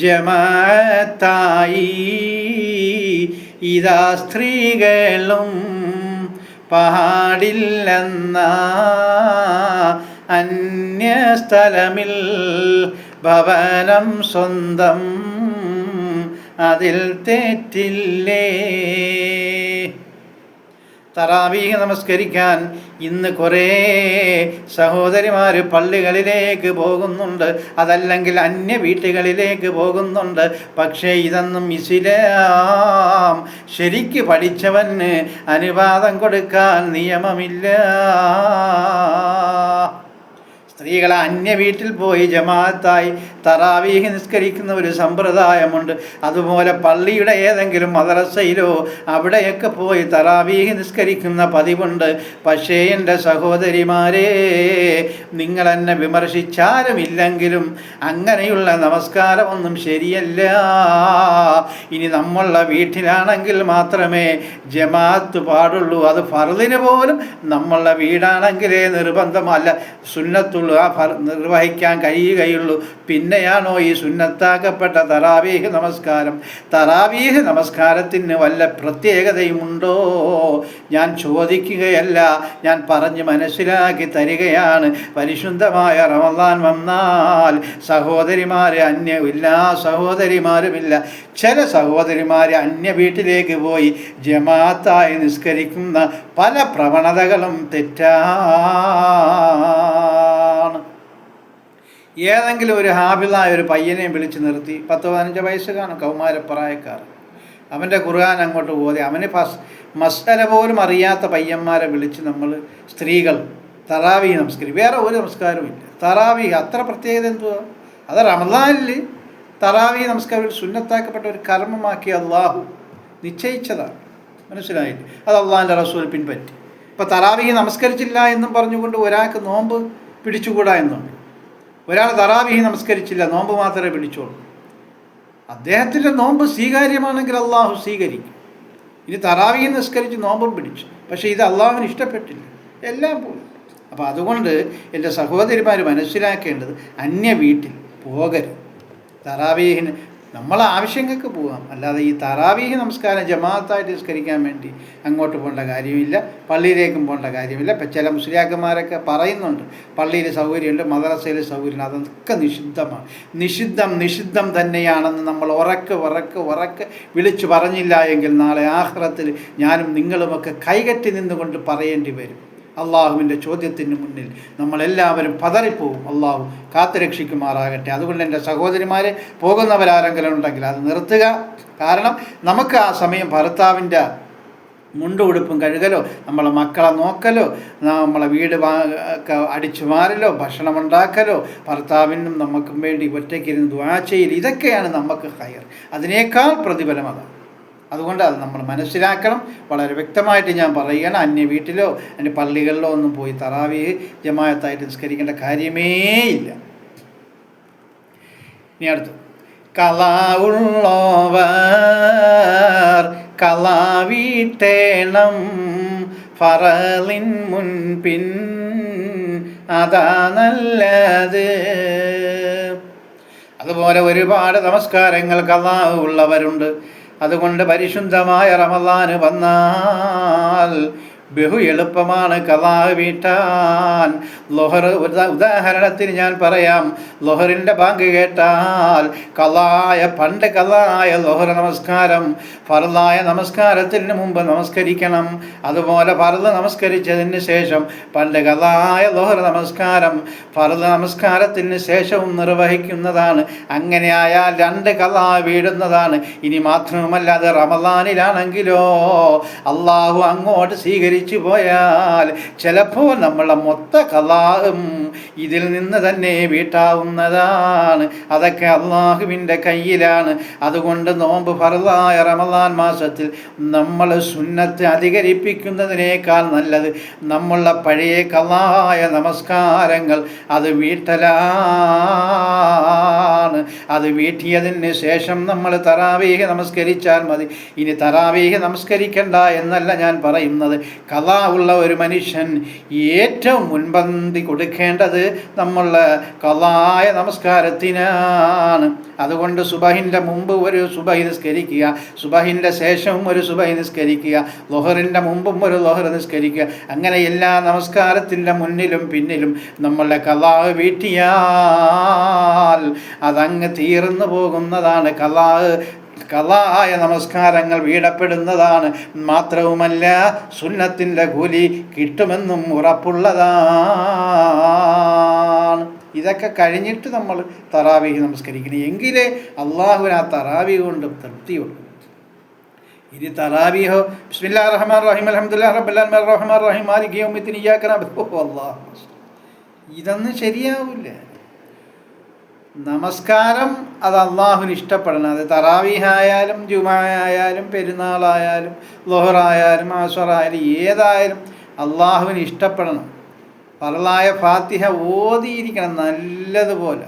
ജമാഅത്തായി ഇതാ സ്ത്രീകളും പാടില്ലെന്ന അന്യസ്ഥലമിൽ ഭവനം സ്വന്തം അതിൽ തെറ്റില്ലേ. തറാവീഹ് നമസ്കരിക്കാൻ ഇന്ന് കുറേ സഹോദരിമാർ പള്ളികളിലേക്ക് പോകുന്നുണ്ട്, അതല്ലെങ്കിൽ അന്യ വീട്ടുകളിലേക്ക് പോകുന്നുണ്ട്. പക്ഷേ ഇതൊന്നും ഇസ്ലാം ശരിക്ക് പഠിച്ചവന് അനുവാദം കൊടുക്കാൻ നിയമമില്ല. സ്ത്രീകൾ അന്യ വീട്ടിൽ പോയി ജമാഅത്തായി തറാവീഹ് നിസ്കരിക്കുന്ന ഒരു സമ്പ്രദായമുണ്ട്. അതുപോലെ പള്ളിയുടെ ഏതെങ്കിലും മദ്രസയിലോ അവിടെയൊക്കെ പോയി തറാവീഹ് നിസ്കരിക്കുന്ന പതിവുണ്ട്. പക്ഷേ എൻ്റെ സഹോദരിമാരെ, നിങ്ങൾ എന്നെ വിമർശിച്ചാലും ഇല്ലെങ്കിലും അങ്ങനെയുള്ള നമസ്കാരമൊന്നും ശരിയല്ല. ഇനി നമ്മളുടെ വീട്ടിലാണെങ്കിൽ മാത്രമേ ജമാഅത്ത് പാടുള്ളൂ. അത് ഫർദിന് പോലും നമ്മളുടെ വീടാണെങ്കിലേ നിർബന്ധമല്ല, സുന്നത്തുള്ളൂ, ആ നിർവഹിക്കാൻ കഴിയുകയുള്ളൂ. പിന്നെയാണോ ഈ സുന്നത്താക്കപ്പെട്ട തറാവീഹ് നമസ്കാരം? തറാവീഹ് നമസ്കാരത്തിന് വല്ല പ്രത്യേകതയുമുണ്ടോ? ഞാൻ ചോദിക്കുകയല്ല, ഞാൻ പറഞ്ഞ് മനസ്സിലാക്കി തരികയാണ്. പരിശുദ്ധമായ റമദാൻ വന്നാൽ സഹോദരിമാരെ എല്ലാ സഹോദരിമാരുമില്ല, ചില സഹോദരിമാർ അന്യ വീട്ടിലേക്ക് പോയി ജമാഅത്തായി നിസ്കരിക്കുന്ന പല പ്രവണതകളും തെറ്റാണ്. ഏതെങ്കിലും ഒരു ഹാഫിളായ ഒരു പയ്യനെയും വിളിച്ച് നിർത്തി, 10-15 വയസ്സ് കാണും, കൗമാരപ്രായക്കാർ, അവൻ്റെ ഖുർആൻ അങ്ങോട്ട് പോയി അവന് മസ്അല പോലും അറിയാത്ത പയ്യന്മാരെ വിളിച്ച് നമ്മൾ സ്ത്രീകൾ തറാവീഹ് നമസ്കരിക്കും. വേറെ ഒരു നമസ്കാരവും ഇല്ല. തറാവീഹ് അത്ര പ്രത്യേകത എന്തുവാ? അത് റമദാനിൽ തറാവീഹ് നമസ്കാരം സുന്നത്താക്കപ്പെട്ട ഒരു കർമ്മമാക്കി അള്ളാഹു നിശ്ചയിച്ചതാണ്. മനസ്സിലായില്ലേ? അത് അള്ളാഹിൻ്റെ റസൂൽ പിൻപറ്റി. ഇപ്പോൾ തറാവീഹ് നമസ്കരിച്ചില്ല എന്നും പറഞ്ഞുകൊണ്ട് ഒരാൾക്ക് നോമ്പ് പിടിച്ചുകൂടാ എന്നുണ്ട്. ഒരാൾ തറാവീഹ് നമസ്കരിച്ചില്ല, നോമ്പ് മാത്രമേ പിടിച്ചോളൂ. അദ്ദേഹത്തിൻ്റെ നോമ്പ് സ്വീകാര്യമാണെങ്കിൽ അള്ളാഹു സ്വീകരിക്കും. ഇനി തറാവീഹ് നിസ്കരിച്ച് നോമ്പും പിടിച്ചു, പക്ഷേ ഇത് അള്ളാഹുവിന് ഇഷ്ടപ്പെട്ടില്ല, എല്ലാം പോയി. അപ്പോൾ അതുകൊണ്ട് എൻ്റെ സഹോദരിമാർ മനസ്സിലാക്കേണ്ടത്, അന്യ വീട്ടിൽ പോകരുത്. തറാവീഹിന് നമ്മളെ ആവശ്യങ്ങൾക്ക് പോകാം, അല്ലാതെ ഈ തറാവീഹ് നമസ്കാരം ജമാഅത്തായിട്ട് നിസ്കരിക്കാൻ വേണ്ടി അങ്ങോട്ട് പോകേണ്ട കാര്യമില്ല, പള്ളിയിലേക്കും പോകേണ്ട കാര്യമില്ല. ഇപ്പം ചില മുസ്ലിയാക്കന്മാരൊക്കെ പറയുന്നുണ്ട് പള്ളിയിൽ സൗകര്യമുണ്ട്, മദ്രസയിൽ സൗകര്യമുണ്ട്. അതൊക്കെ നിഷിദ്ധമാണ്. നിഷിദ്ധം തന്നെയാണെന്ന് നമ്മൾ ഉറക്കെ വിളിച്ചു പറഞ്ഞില്ല എങ്കിൽ നാളെ ആഖിറത്തിൽ ഞാനും നിങ്ങളുമൊക്കെ കൈകെട്ടി നിന്നുകൊണ്ട് പറയേണ്ടി വരും. അള്ളാഹുവിൻ്റെ ചോദ്യത്തിന് മുന്നിൽ നമ്മളെല്ലാവരും പതറിപ്പോവും. അള്ളാഹു കാത്തുരക്ഷിക്കുമാറാകട്ടെ. അതുകൊണ്ട് എൻ്റെ സഹോദരിമാരെ, പോകുന്നവരാരെങ്കിലും ഉണ്ടെങ്കിൽ അത് നിർത്തുക. കാരണം നമുക്ക് ആ സമയം ഭർത്താവിൻ്റെ മുണ്ടുടുപ്പും കഴുകലോ, നമ്മളെ മക്കളെ നോക്കലോ, നമ്മളെ വീട് അടിച്ചു മാറലോ, ഭക്ഷണമുണ്ടാക്കലോ, ഭർത്താവിനും നമുക്കും വേണ്ടി ഒറ്റയ്ക്കിരുന്ന് ദുആ ചെയ്യൽ, ഇതൊക്കെയാണ് നമുക്ക് ഖൈർ. അതിനേക്കാൾ പ്രതിഫലം അതാണ്. അതുകൊണ്ട് അത് നമ്മൾ മനസ്സിലാക്കണം. വളരെ വ്യക്തമായിട്ട് ഞാൻ പറയുകയാണ്, അന്യ വീട്ടിലോ അന്യ പള്ളികളിലോ ഒന്നും പോയി തറാവീഹ് ജമാഅത്തായിട്ട് നിസ്കരിക്കേണ്ട കാര്യമേ ഇല്ല. ഇനി അടുത്ത്, കളാവുള്ളവർ കളാവീട്ടേണം, ഫറലിൻ മുൻപിൻ അതാ നല്ലത്. അതുപോലെ ഒരുപാട് നമസ്കാരങ്ങൾ കളാ ഉള്ളവരുണ്ട്. അതുകൊണ്ട് പരിശുദ്ധമായ റമദാൻ വന്നാൽ ബഹു എളുപ്പമാണ് ഖളാ വീട്ടാൻ. ലൊഹർ ഉദാഹരണത്തിന് ഞാൻ പറയാം. ലൊഹറിൻ്റെ ബാങ്ക് കേട്ടാൽ പണ്ട് ഖളായ ലൊഹർ നമസ്കാരം ഫർളായ നമസ്കാരത്തിന് മുമ്പ് നമസ്കരിക്കണം. അതുപോലെ ഫർള് നമസ്കരിച്ചതിന് ശേഷം പണ്ട് ഖളായ ലൊഹർ നമസ്കാരം ഫർള് നമസ്കാരത്തിന് ശേഷവും നിർവഹിക്കുന്നതാണ്. അങ്ങനെ ആയാൽ 2 ഖളാ വീടുന്നതാണ്. ഇനി മാത്രവുമല്ല, അത് റമദാനിലാണെങ്കിലോ അള്ളാഹു അങ്ങോട്ട് സ്വീകരിച്ചു പോയാൽ ചിലപ്പോൾ നമ്മളെ മൊത്ത ഖളാഉം ഇതിൽ നിന്ന് തന്നെ വീട്ടാവുന്നതാണ്. അതൊക്കെ അള്ളാഹുവിൻ്റെ കയ്യിലാണ്. അതുകൊണ്ട് നോമ്പ് ഫർളായ റമദാൻ മാസത്തിൽ നമ്മൾ സുന്നത്ത് അധികരിപ്പിക്കുന്നതിനേക്കാൾ നല്ലത് നമ്മളുടെ പഴയ ഖളായ നമസ്കാരങ്ങൾ അത് വീട്ടലാണ്. അത് വീട്ടിയതിന് ശേഷം നമ്മൾ തറാവീഹ് നമസ്കരിച്ചാൽ മതി. ഇനി തറാവീഹ് നമസ്കരിക്കണ്ട എന്നല്ല ഞാൻ പറയുന്നത്. ഖളാ ഉള്ള ഒരു മനുഷ്യൻ ഏറ്റവും മുൻപന്തി കൊടുക്കേണ്ടത് നമ്മളുടെ ഖളായ നമസ്കാരത്തിനാണ്. അതുകൊണ്ട് സുബഹിൻ്റെ മുമ്പ് ഒരു സുബഹി നിസ്കരിക്കുക, സുബഹിൻ്റെ ശേഷവും ഒരു സുബഹി നിസ്കരിക്കുക, ലൊഹറിൻ്റെ മുമ്പും ഒരു ലൊഹർ നിസ്കരിക്കുക. അങ്ങനെ എല്ലാ നമസ്കാരത്തിൻ്റെ മുന്നിലും പിന്നിലും നമ്മളുടെ ഖളാ വീട്ടിയാൽ അതങ്ങ് തീർന്നു പോകുന്നതാണ്. ഖളാ ഖളായ നമസ്കാരങ്ങൾ വീടപ്പെടുന്നതാണ്. മാത്രവുമല്ല സുന്നത്തിൻ്റെ കൂലി കിട്ടുമെന്നും ഉറപ്പുള്ളതാണ്. ഇതൊക്കെ കഴിഞ്ഞിട്ട് നമ്മൾ തറാവീഹ് നമസ്കരിക്കണം. എങ്കിലേ അള്ളാഹുവിന് ആ തറാവീഹ് കൊണ്ട് തൃപ്തിയുള്ളൂ. ഇനി തറാവീഹോ ബിസ്മില്ലാഹിർ റഹ്മാനിർ റഹീം അൽഹംദുലില്ലാഹി റബ്ബിൽ ആലമീൻ റഹ്മാനിർ റഹീം മാലികി യൗമിദ്ദീൻ ഇയ്യാക നഅ്ബുദു അല്ലാഹ്, ഇതൊന്നും ശരിയാവില്ല. നമസ്കാരം അത് അള്ളാഹുവിന് ഇഷ്ടപ്പെടണം. അത് തറാവീഹായാലും ജുമുഅ ആയാലും പെരുന്നാളായാലും ളുഹറായാലും അസ്റായാലും ഏതായാലും അള്ളാഹുവിന് ഇഷ്ടപ്പെടണം. ഫർളായ ഫാത്തിഹ ഓതിയിരിക്കണം നല്ലതുപോലെ.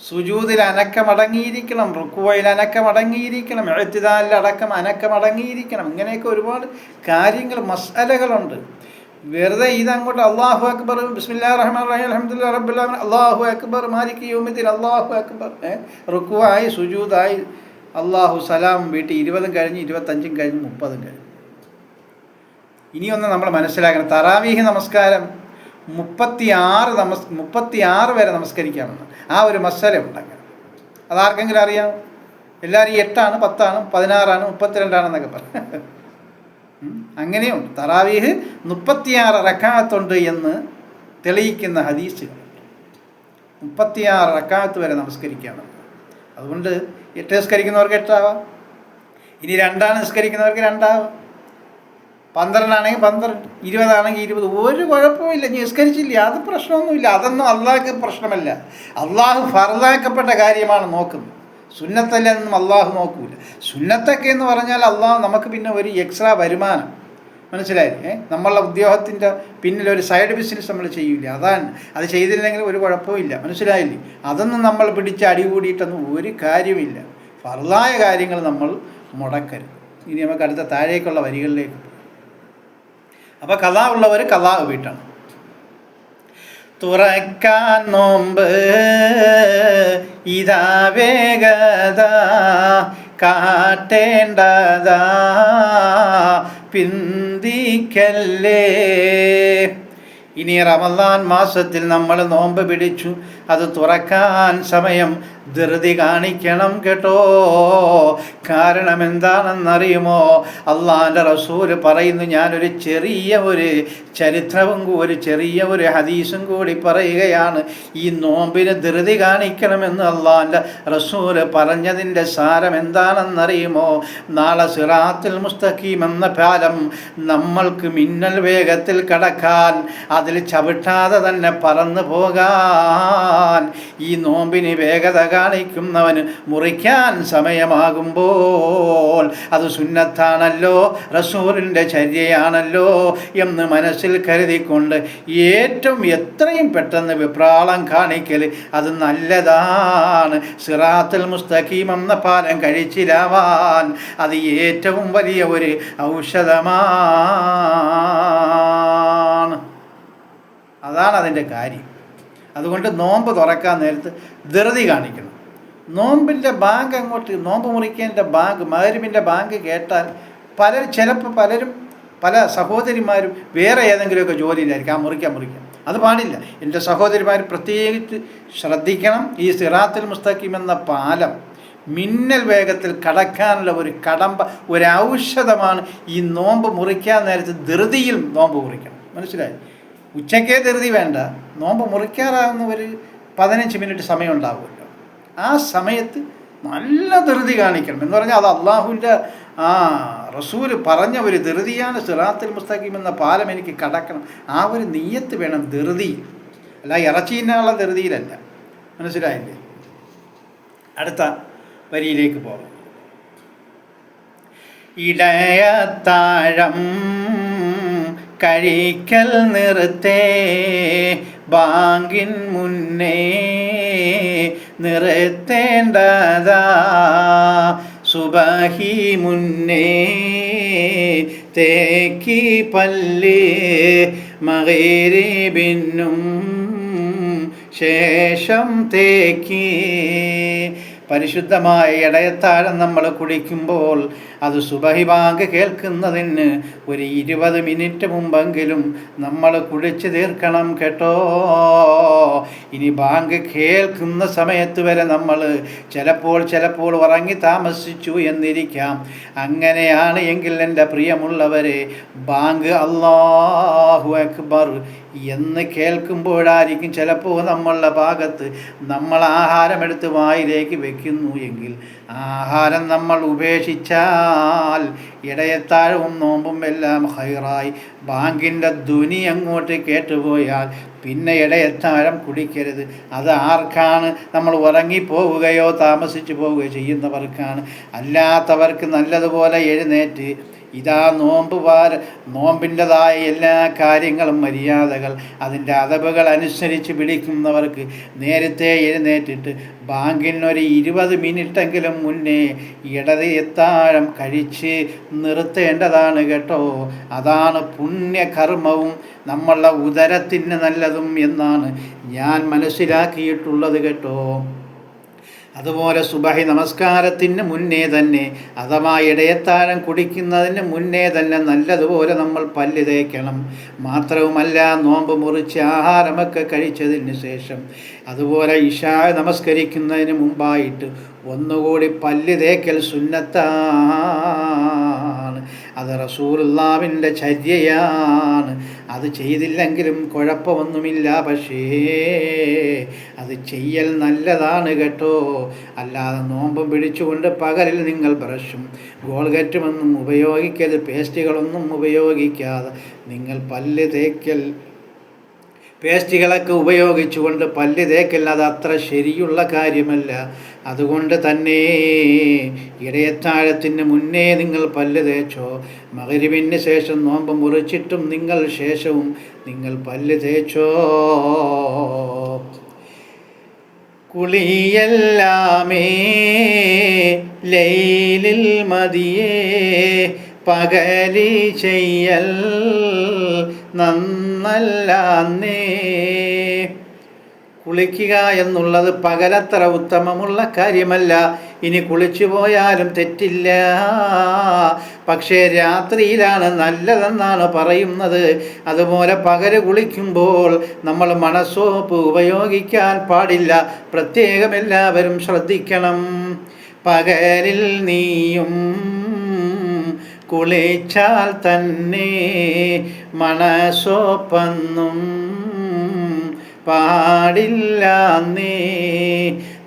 സുജൂദിൽ അനക്കമടങ്ങിയിരിക്കണം, റുക്കുവയിൽ അനക്കമടങ്ങിയിരിക്കണം, ഇഅ്തിദാലിൽ അനക്കമടങ്ങിയിരിക്കണം. ഇങ്ങനെയൊക്കെ ഒരുപാട് കാര്യങ്ങൾ മസ്അലകളുണ്ട്. വെറുതെ ഇതങ്ങോട്ട് അല്ലാഹു അക്ബർ ബിസ്മില്ലാഹിർ റഹ്മാനിർ റഹീം അൽഹംദുലില്ലാഹി റബ്ബിൽ ആലമീൻ അല്ലാഹു അക്ബർ മാലികി യൗമിദ്ദീൻ അല്ലാഹു അക്ബർ, റുക്കുവായി സുജൂദായി അല്ലാഹു സലാം വീട്ടി 20 കഴിഞ്ഞ് 25 കഴിഞ്ഞ് 30 കഴിഞ്ഞ്. ഇനിയൊന്ന് നമ്മൾ മനസ്സിലാക്കണം, തറാവീഹ് നമസ്കാരം 36 വരെ നമസ്കരിക്കാമെന്ന് ആ ഒരു മസല ഉണ്ടെങ്കിൽ അതാർക്കെങ്കിലും അറിയാം? എല്ലാവരും 8 ആണ് 10 ആണ് 16 ആണ് 32 ആണെന്നൊക്കെ പറഞ്ഞു. അങ്ങനെയുണ്ട്. തറാവീഹ് 36 റക്അത്തുണ്ട് എന്ന് തെളിയിക്കുന്ന ഹദീസുകൾ. 36 റക്അത്ത് വരെ നമസ്കരിക്കാമെന്ന്. അതുകൊണ്ട് 8 നിസ്കരിക്കുന്നവർക്ക് 8 ആവാം, ഇനി 2 നിസ്കരിക്കുന്നവർക്ക് 2 ആവാം, 12 ആണെങ്കിൽ 12, 20 ആണെങ്കിൽ 20, ഒരു കുഴപ്പമില്ല. നീ നിസ്കരിച്ചില്ല, അത് പ്രശ്നമൊന്നുമില്ല. അതൊന്നും അള്ളാഹ്ക്ക് പ്രശ്നമല്ല. അള്ളാഹു ഫർളാക്കപ്പെട്ട കാര്യമാണ് നോക്കുന്നത്, സുന്നത്തല്ലെന്നും അള്ളാഹു നോക്കൂല. സുന്നത്തൊക്കെ എന്ന് പറഞ്ഞാൽ അള്ളാഹു നമുക്ക് പിന്നെ ഒരു എക്സ്ട്രാ വരുമാനം, മനസ്സിലായില്ലേ? നമ്മളുടെ ഉദ്യോഗത്തിൻ്റെ പിന്നിലൊരു സൈഡ് ബിസിനസ് നമ്മൾ ചെയ്യില്ല, അതാണ്. അത് ചെയ്തില്ലെങ്കിൽ ഒരു കുഴപ്പമില്ല, മനസ്സിലായില്ലേ? അതൊന്നും നമ്മൾ പിടിച്ച് അടികൂടിയിട്ടൊന്നും ഒരു കാര്യമില്ല. ഫർളായ കാര്യങ്ങൾ നമ്മൾ മുടക്കരുത്. ഇനി നമുക്ക് അടുത്ത താഴേക്കുള്ള വരികളിലേക്ക് പോകും. അപ്പോൾ ഖളാ ഉള്ളവർ ഖളാ വീട്ടണം. തുറക്കാൻ നോമ്പ് ഇതാ വേഗത കാട്ടേണ്ടതാ പിന്തിക്കല്ലേ. ഇനി റമളാൻ മാസത്തിൽ നമ്മൾ നോമ്പ് പിടിച്ചു, അത് തുറക്കാൻ സമയം ധൃതി കാണിക്കണം കേട്ടോ. കാരണം എന്താണെന്നറിയുമോ? അള്ളാഹിൻ്റെ റസൂല് പറയുന്നു, ഞാനൊരു ചെറിയ ഒരു ചരിത്രവും ഒരു ചെറിയ ഒരു ഹദീസും കൂടി പറയുകയാണ്. ഈ നോമ്പിന് ധൃതി കാണിക്കണമെന്ന് അള്ളാഹിൻ്റെ റസൂല് പറഞ്ഞതിൻ്റെ സാരം എന്താണെന്നറിയുമോ? നാളെ സിറാത്തുൽ മുസ്തഖീം എന്ന പാലം നമ്മൾക്ക് മിന്നൽ വേഗത്തിൽ കടക്കാൻ, അതിൽ ചവിട്ടാതെ തന്നെ പറന്നു പോകാൻ ഈ നോമ്പിന് വേഗത കാണിക്കുന്നവന് മുറിക്കാൻ സമയമാകുമ്പോൾ അത് സുന്നത്താണല്ലോ, റസൂലിൻ്റെ ചര്യയാണല്ലോ എന്ന് മനസ്സിൽ കരുതിക്കൊണ്ട് ഏറ്റവും എത്രയും പെട്ടെന്ന് വിപ്രാളം കാണിക്കൽ അത് നല്ലതാണ്. സിറാത്തുൽ മുസ്തഖീം എന്ന പാലം കഴിച്ചിലാവാൻ അത് ഏറ്റവും വലിയ ഒരു ഔഷധമാണ്. അതാണ് അതിൻ്റെ കാര്യം. അതുകൊണ്ട് നോമ്പ് തുറക്കാൻ നേരത്ത് ധൃതി കാണിക്കണം. നോമ്പിൻ്റെ ബാങ്ക് അങ്ങോട്ട്, നോമ്പ് മുറിക്കേണ്ട ബാങ്ക്, മഗ്‌രിബിൻ്റെ ബാങ്ക് കേട്ടാൽ ചിലപ്പോൾ പല സഹോദരിമാരും വേറെ ഏതെങ്കിലുമൊക്കെ ജോലിയിലായിരിക്കും. മുറിക്കാം, അത് പാടില്ല. എൻ്റെ സഹോദരിമാർ പ്രത്യേകിച്ച് ശ്രദ്ധിക്കണം. ഈ സിറാത്തുൽ മുസ്തഖീം എന്ന പാലം മിന്നൽ വേഗത്തിൽ കടക്കാനുള്ള ഒരു കടമ്പ, ഒരു ഔഷധമാണ്. ഈ നോമ്പ് മുറിക്കാൻ നേരത്ത് ധൃതിയിൽ നോമ്പ് മുറിക്കണം, മനസ്സിലായി? ഉച്ചക്കേ ധൃതി വേണ്ട, നോമ്പ് മുറിക്കാറാകുന്ന ഒരു 15 മിനിറ്റ് സമയം ഉണ്ടാവുമല്ലോ, ആ സമയത്ത് നല്ല ധൃതി കാണിക്കണം. എന്ന് പറഞ്ഞാൽ അത് അള്ളാഹുവിൻ്റെ റസൂല് പറഞ്ഞ ഒരു ധൃതിയാണ്. സിറാത്തുൽ മുസ്തഖീം എന്ന പാലം എനിക്ക് കടക്കണം, ആ ഒരു നിയ്യത്ത് വേണം ധൃതി, അല്ല ഇറച്ചിനുള്ള ധൃതിയിലല്ല, മനസ്സിലായില്ലേ? അടുത്ത വരിയിലേക്ക് പോകാം. ഇടയത്താഴം കഴിക്കൽ നിർത്തേ ബാങ്കിൻ മുന്നേ നിർത്തേണ്ടതാ, സുബഹി മുന്നേ തേക്കി പല്ലി മഗ്‌രിബിനും ശേഷം തേക്കി പരിശുദ്ധമായ ഇടയത്താഴം നമ്മൾ കുടിക്കുമ്പോൾ അത് സുബഹി ബാങ്ക് കേൾക്കുന്നതിന് ഒരു 20 മിനിറ്റ് മുമ്പെങ്കിലും നമ്മൾ കുടിച്ച് തീർക്കണം കേട്ടോ. ഇനി ബാങ്ക് കേൾക്കുന്ന സമയത്ത് വരെ നമ്മൾ ചിലപ്പോൾ ഉറങ്ങി താമസിച്ചു എന്നിരിക്കാം. അങ്ങനെയാണ് എങ്കിൽ എൻ്റെ പ്രിയമുള്ളവരെ, ബാങ്ക് അല്ലാഹു അക്ബർ എന്ന് കേൾക്കുമ്പോഴായിരിക്കും ചിലപ്പോൾ നമ്മളുടെ ഭാഗത്ത് നമ്മൾ ആഹാരമെടുത്ത് വായിലേക്ക് വെക്കുന്നു എങ്കിൽ ആഹാരം നമ്മൾ ഉപേക്ഷിച്ചാൽ ഇടയത്താഴവും നോമ്പും എല്ലാം ഹൈറായി. ബാങ്കിൻ്റെ ധ്വനി അങ്ങോട്ട് കേട്ടുപോയാൽ പിന്നെ ഇടയത്താഴം കുടിക്കരുത്. അത് ആർക്കാണ്? നമ്മൾ ഉറങ്ങിപ്പോവുകയോ താമസിച്ചു പോവുകയോ ചെയ്യുന്നവർക്കാണ്. അല്ലാത്തവർക്ക് നല്ലതുപോലെ എഴുന്നേറ്റ് ഇതാ നോമ്പിൻ്റെതായ എല്ലാ കാര്യങ്ങളും മര്യാദകൾ അതിൻ്റെ അതവുകൾ അനുസരിച്ച് പിടിക്കുന്നവർക്ക് നേരത്തെ എഴുന്നേറ്റിട്ട് ബാങ്കിനൊരു 20 മിനിറ്റെങ്കിലും മുന്നേ ഇടയത്താഴം കഴിച്ച് നിർത്തേണ്ടതാണ് കേട്ടോ. അതാണ് പുണ്യകർമ്മവും നമ്മളുടെ ഉദരത്തിന് നല്ലതും എന്നാണ് ഞാൻ മനസ്സിലാക്കിയിട്ടുള്ളത് കേട്ടോ. അതുപോലെ സുബഹി നമസ്കാരത്തിന് മുന്നേ തന്നെ അഥവാ ഇടയത്താഴം കുടിക്കുന്നതിന് മുന്നേ തന്നെ നല്ലതുപോലെ നമ്മൾ പല്ല് തേക്കണം. മാത്രവുമല്ല, നോമ്പ് മുറിച്ച് ആഹാരമൊക്കെ കഴിച്ചതിന് ശേഷം അതുപോലെ ഇശാ നമസ്കരിക്കുന്നതിന് മുമ്പായിട്ട് ഒന്നുകൂടി പല്ല് തേക്കൽ സുന്നത്താണ്. അത് റസൂലുള്ളാഹിന്റെ ചര്യയാണ്. അത് ചെയ്തില്ലെങ്കിലും കുഴപ്പമൊന്നുമില്ല, പക്ഷേ അത് ചെയ്യൽ നല്ലതാണ് കേട്ടോ. അല്ലാതെ നോമ്പ് പിടിച്ചുകൊണ്ട് പകലിൽ നിങ്ങൾ ബ്രഷും ഗോൾഗറ്റുമൊന്നും ഉപയോഗിക്കരുത്, പേസ്റ്റുകളൊന്നും ഉപയോഗിക്കാതെ നിങ്ങൾ പല്ല് തേക്കൽ, പേസ്റ്റുകളൊക്കെ ഉപയോഗിച്ചുകൊണ്ട് പല്ല് തേക്കൽ അത് അത്ര ശരിയുള്ള കാര്യമല്ല. അതുകൊണ്ട് തന്നെ ഇടയത്താഴത്തിന് മുന്നേ നിങ്ങൾ പല്ല് തേച്ചോ. മഗ്‌രിബിന് ശേഷം നോമ്പ് മുറിച്ചിട്ടും ശേഷവും നിങ്ങൾ പല്ല് തേച്ചോ. കുളിയെല്ലാമേ ലൈലിൽ മതിയേ, പകലി ചെയ്യൽ നന്നല്ലാന്നേ. കുളിക്കുക എന്നുള്ളത് പകലത്ര ഉത്തമമുള്ള കാര്യമല്ല. ഇനി കുളിച്ചു പോയാലും തെറ്റില്ല, പക്ഷേ രാത്രിയിലാണ് നല്ലതെന്നാണ് പറയുന്നത്. അതുപോലെ പകല് കുളിക്കുമ്പോൾ നമ്മൾ മണസോപ്പ് ഉപയോഗിക്കാൻ പാടില്ല. പ്രത്യേകം എല്ലാവരും ശ്രദ്ധിക്കണം. പകലിൽ നീയും കുളിച്ചാൽ തന്നെ മണസോപ്പൊന്നും പാടില്ല നീ.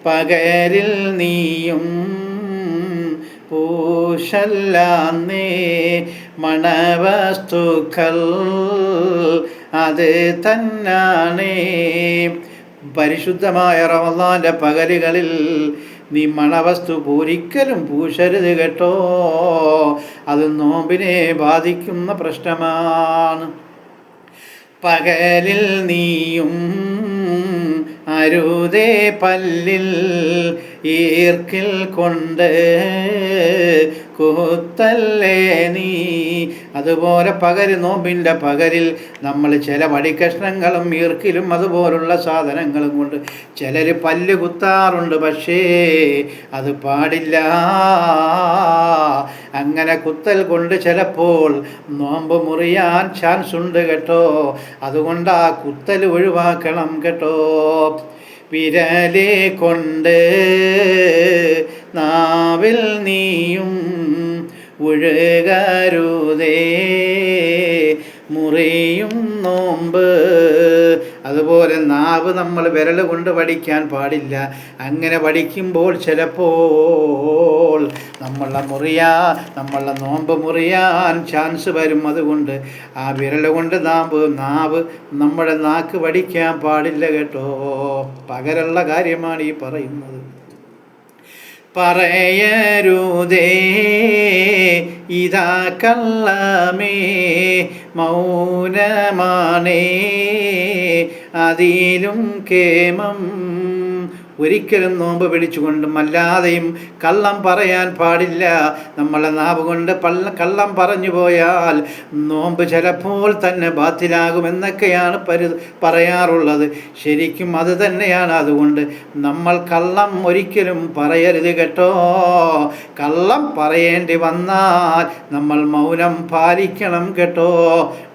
പകരിൽ നീയും പൂശല്ല നീ. മണവസ്തുക്കൾ അത് തന്നാണ്. പരിശുദ്ധമായ റമളാന്റെ പകലുകളിൽ നീ മണവസ്തു ഒരിക്കലും പൂശരുത് കേട്ടോ. അത് നോമ്പിനെ ബാധിക്കുന്ന പ്രശ്നമാണ്. പകലിൽ നീയും അരുതേ പല്ലിൽ ഈർക്കിൽ കൊണ്ട് കുത്തല്ലേ നീ. അതുപോലെ നോമ്പിൻ്റെ പകരിൽ നമ്മൾ ചില വടിക്കഷ്ണങ്ങളും ഈർക്കിലും അതുപോലുള്ള സാധനങ്ങളും കൊണ്ട് ചിലർ പല്ല് കുത്താറുണ്ട്. പക്ഷേ അത് പാടില്ല. അങ്ങനെ കുത്തൽ കൊണ്ട് ചിലപ്പോൾ നോമ്പ് മുറിയാൻ ചാൻസ് ഉണ്ട് കേട്ടോ. അതുകൊണ്ട് ആ കുത്തൽ ഒഴിവാക്കണം കേട്ടോ. വിരലേ കൊണ്ട് നാവിൽ നീയും ഒഴുകരുതേ മുറിയും നോമ്പ്. അതുപോലെ നാവ് നമ്മൾ വിരൽ കൊണ്ട് വടിക്കാൻ പാടില്ല. അങ്ങനെ വടിക്കുമ്പോൾ ചിലപ്പോൾ നമ്മളുടെ നോമ്പ് മുറിയാൻ ചാൻസ് വരും. അതുകൊണ്ട് ആ വിരൽ കൊണ്ട് നാവ് നമ്മുടെ നാക്ക് വടിക്കാൻ പാടില്ല കേട്ടോ. പകലുള്ള കാര്യമാണ് ഈ പറയുന്നത്. പറയരുതേ ഇതാ കള്ളമേ മൗനമാണേ അതിലും കേമം ഒരിക്കലും നോമ്പ് പിടിച്ചുകൊണ്ടും അല്ലാതെയും കള്ളം പറയാൻ പാടില്ല. നമ്മളെ നാവ് കൊണ്ട് കള്ളം പറഞ്ഞു പോയാൽ നോമ്പ് ചിലപ്പോൾ തന്നെ ബാത്തിലാകുമെന്നൊക്കെയാണ് പറയാറുള്ളത്. ശരിക്കും അത് തന്നെയാണ്. അതുകൊണ്ട് നമ്മൾ കള്ളം ഒരിക്കലും പറയരുത് കേട്ടോ. കള്ളം പറയേണ്ടി വന്നാൽ നമ്മൾ മൗനം പാലിക്കണം കേട്ടോ.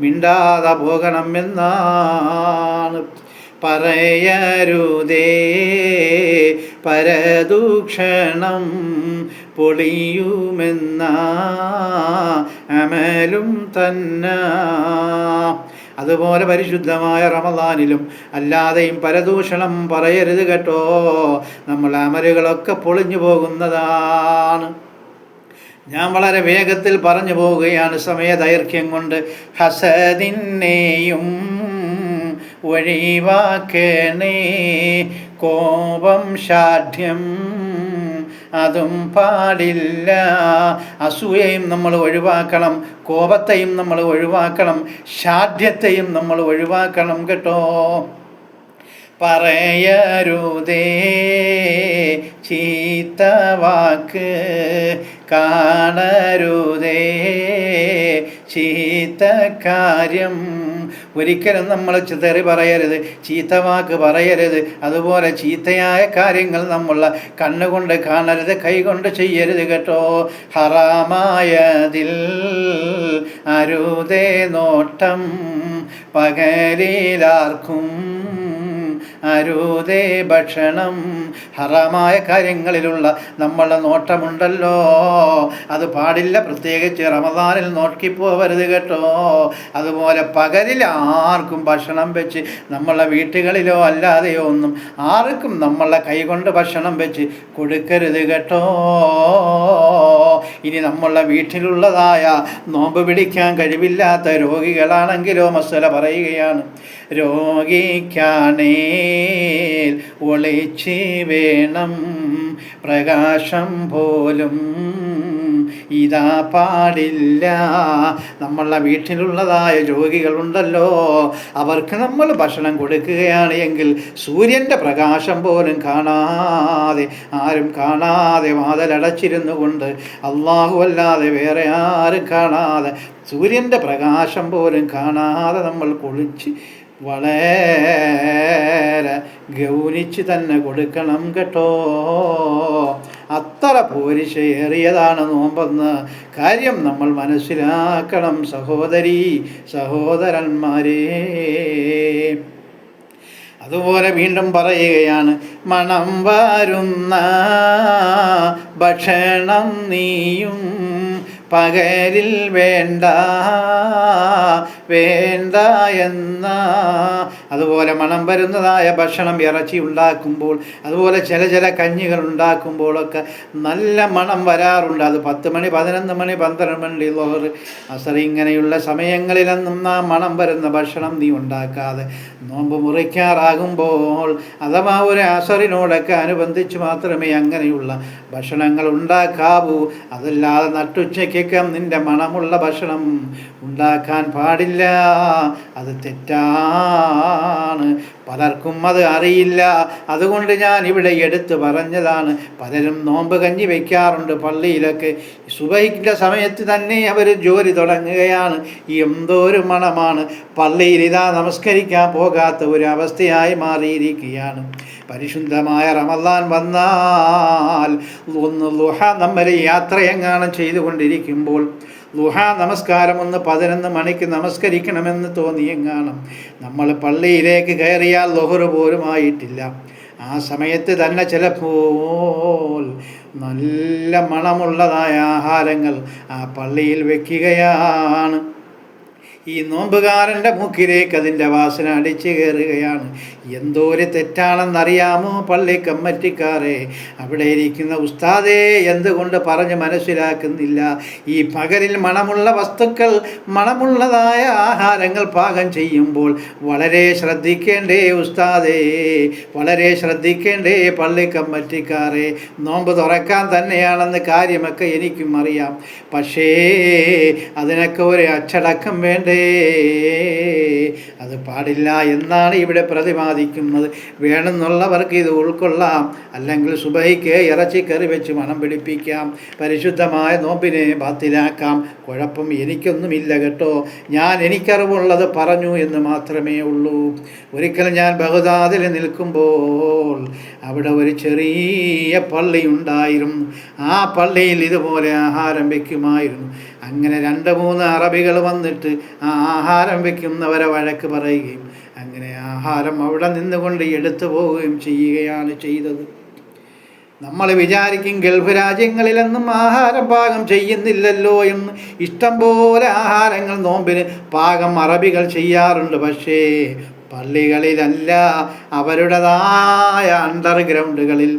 മിണ്ടാതെ പോകണം എന്നാണ്. പറയരുതേ പരദൂഷണം പൊളിയുമെന്ന അമലും തന്നെ. അതുപോലെ പരിശുദ്ധമായ റമദാനിലും അല്ലാതെയും പരദൂഷണം പറയരുത് കേട്ടോ. നമ്മൾ അമലുകളൊക്കെ പൊളിഞ്ഞു പോകുന്നതാണ്. ഞാൻ വളരെ വേഗത്തിൽ പറഞ്ഞു പോവുകയാണ് സമയദൈർഘ്യം കൊണ്ട്. ഹസദിനെയും ഒഴിവാക്കണേ, കോപം ശാഠ്യം അതും പാടില്ല. അസൂയയും നമ്മൾ ഒഴിവാക്കണം, കോപത്തെയും നമ്മൾ ഒഴിവാക്കണം, ശാഠ്യത്തെയും നമ്മൾ ഒഴിവാക്കണം കേട്ടോ. പറയരുതേ ചീത്ത വാക്ക്, കാണരുതേ ചീത്ത കാര്യം. ഒരിക്കലും നമ്മൾ തെറി പറയരുത്, ചീത്ത വാക്ക് പറയരുത്. അതുപോലെ ചീത്തയായ കാര്യങ്ങൾ നമ്മൾ കണ്ണുകൊണ്ട് കാണരുത്, കൈകൊണ്ട് ചെയ്യരുത് കേട്ടോ. ഹറാമായതിൽ അരുതേ നോട്ടം, പകലിലാർക്കും അരുതേ ഭക്ഷണം. ഹറാമായ കാര്യങ്ങളിലുള്ള നമ്മളുടെ നോട്ടമുണ്ടല്ലോ, അത് പാടില്ല. പ്രത്യേകിച്ച് റമദാനിൽ നോക്കിപ്പോവരുത് കേട്ടോ. അതുപോലെ പകലിൽ ആർക്കും ഭക്ഷണം വെച്ച് നമ്മളെ വീട്ടുകളിലോ അല്ലാതെയോ ഒന്നും ആർക്കും നമ്മളെ കൈകൊണ്ട് ഭക്ഷണം വെച്ച് കൊടുക്കരുത് കേട്ടോ. ഇനി നമ്മളുടെ വീട്ടിലുള്ളതായ നോമ്പ് പിടിക്കാൻ കഴിവില്ലാത്ത രോഗികളാണെങ്കിലോ മസല പറയുകയാണ്. രോഗിക്കാണേൽ ഒളിച്ച് വേണം പ്രകാശം പോലും ഇതാ പാടില്ല. നമ്മളുടെ വീട്ടിലുള്ളതായ രോഗികളുണ്ടല്ലോ, അവർക്ക് നമ്മൾ ഭക്ഷണം കൊടുക്കുകയാണ് എങ്കിൽ സൂര്യൻ്റെ പ്രകാശം പോലും കാണാതെ, ആരും കാണാതെ വാതിലടച്ചിരുന്നു കൊണ്ട്, അള്ളാഹു അല്ലാതെ വേറെ ആരും കാണാതെ, സൂര്യൻ്റെ പ്രകാശം പോലും കാണാതെ നമ്മൾ കുളിച്ച് വളരെ ഗൗനിച്ച് തന്നെ കൊടുക്കണം കേട്ടോ. അത്ര പോരിശയേറിയതാണ് നോമ്പെന്ന് കാര്യം നമ്മൾ മനസ്സിലാക്കണം സഹോദരീ സഹോദരന്മാരേ. അതുപോലെ വീണ്ടും പറയുകയാണ്, മണം വരുന്ന ഭക്ഷണം നീയും പകലിൽ വേണ്ട വേണ്ട എന്ന. അതുപോലെ മണം വരുന്നതായ ഭക്ഷണം ഇറച്ചി ഉണ്ടാക്കുമ്പോൾ, അതുപോലെ ചില കഞ്ഞികൾ ഉണ്ടാക്കുമ്പോഴൊക്കെ നല്ല മണം വരാറുണ്ട്. അത് 10 മണി 11 മണി 12 മണി ലോഹർ അസർ ഇങ്ങനെയുള്ള സമയങ്ങളിലൊന്നും ആ മണം വരുന്ന ഭക്ഷണം നീ ഉണ്ടാക്കാതെ നോമ്പ് മുറിക്കാറാകുമ്പോൾ, അഥവാ ഒരു അസറിനോടൊക്കെ അനുബന്ധിച്ച് മാത്രമേ അങ്ങനെയുള്ള ഭക്ഷണങ്ങൾ ഉണ്ടാക്കാവൂ. അതല്ലാതെ നട്ടുച്ചയ്ക്കൊക്കെ നിന്റെ മണമുള്ള ഭക്ഷണം ഉണ്ടാക്കാൻ പാടില്ല. അത് തെറ്റാണ്. പലർക്കും അത് അറിയില്ല. അതുകൊണ്ട് ഞാൻ ഇവിടെ എടുത്തു പറഞ്ഞതാണ്. പലരും നോമ്പ് കഞ്ഞി വയ്ക്കാറുണ്ട് പള്ളിയിലൊക്കെ. സുബഹിൻ്റെ സമയത്ത് തന്നെ അവർ ജോലി തുടങ്ങുകയാണ്. എന്തോ ഒരു മണമാണ്. പള്ളിയിൽ ഇതാ നമസ്കരിക്കാൻ പോകാത്ത ഒരു അവസ്ഥയായി മാറിയിരിക്കുകയാണ്. പരിശുദ്ധമായ റമദാൻ വന്നാൽ ഒന്ന് ളുഹ നമ്മൾ യാത്രയെങ്ങാനും ചെയ്തുകൊണ്ടിരിക്കുമ്പോൾ ളുഹ നമസ്കാരം 11 മണിക്ക് നമസ്കരിക്കണമെന്ന് തോന്നിയെങ്ങാനും നമ്മൾ പള്ളിയിലേക്ക് കയറിയാൽ ളുഹർ പോലും ആയിട്ടില്ല. ആ സമയത്ത് തന്നെ ചിലപ്പോൾ നല്ല മണമുള്ളതായ ആഹാരങ്ങൾ ആ പള്ളിയിൽ വയ്ക്കുകയാണ്. ഈ നോമ്പുകാരൻ്റെ മൂക്കിലേക്ക് അതിൻ്റെ വാസന അടിച്ചു കയറുകയാണ്. എന്തോ ഒരു തെറ്റാണെന്നറിയാമോ പള്ളി കമ്മിറ്റിക്കാരെ? അവിടെ ഇരിക്കുന്ന ഉസ്താദേ എന്തുകൊണ്ട് പറഞ്ഞ് മനസ്സിലാക്കുന്നില്ല? ഈ പകലിൽ മണമുള്ള വസ്തുക്കൾ, മണമുള്ളതായ ആഹാരങ്ങൾ പാകം ചെയ്യുമ്പോൾ വളരെ ശ്രദ്ധിക്കേണ്ടേ ഉസ്താദേ, വളരെ ശ്രദ്ധിക്കേണ്ടേ പള്ളി കമ്മിറ്റിക്കാരെ. നോമ്പ് തുറക്കാൻ തന്നെയാണെന്ന് കാര്യമൊക്കെ എനിക്കും അറിയാം. പക്ഷേ അതിനൊക്കെ ഒരു അച്ചടക്കം വേണ്ടേ? അത് പാടില്ല എന്നാണ് ഇവിടെ പ്രതിപാദിക്കുന്നത്. വേണമെന്നുള്ളവർക്ക് ഇത് ഉൾക്കൊള്ളാം, അല്ലെങ്കിൽ സുബഹിക്ക് ഇറച്ചിക്കറി വെച്ച് മണം പിടിപ്പിക്കാം, പരിശുദ്ധമായ നോമ്പിനെ ബാത്തിലാക്കാം. കുഴപ്പം എനിക്കൊന്നുമില്ല കേട്ടോ, ഞാൻ എനിക്കറിവുള്ളത് പറഞ്ഞു എന്ന് മാത്രമേ ഉള്ളൂ. ഒരിക്കൽ ഞാൻ ബഗ്ദാദിൽ നിൽക്കുമ്പോൾ അവിടെ ഒരു ചെറിയ പള്ളി ഉണ്ടായിരുന്നു. ആ പള്ളിയിൽ ഇതുപോലെ ആഹാരം വയ്ക്കുമായിരുന്നു. അങ്ങനെ 2-3 അറബികൾ വന്നിട്ട് ആ ആഹാരം വയ്ക്കുന്നവരെ വഴക്ക് പറയുകയും അങ്ങനെ ആഹാരം അവിടെ നിന്നുകൊണ്ട് എടുത്തു പോവുകയും ചെയ്യുകയാണ് ചെയ്തത്. നമ്മൾ വിചാരിക്കും ഗൾഫ് രാജ്യങ്ങളിലൊന്നും ആഹാരം പാകം ചെയ്യുന്നില്ലല്ലോ എന്ന്. ഇഷ്ടം പോലെ ആഹാരങ്ങൾ നോമ്പിന് പാകം അറബികൾ ചെയ്യാറുണ്ട്. പക്ഷേ പള്ളികളിലല്ല, അവരുടേതായ അണ്ടർഗ്രൗണ്ടുകളിൽ,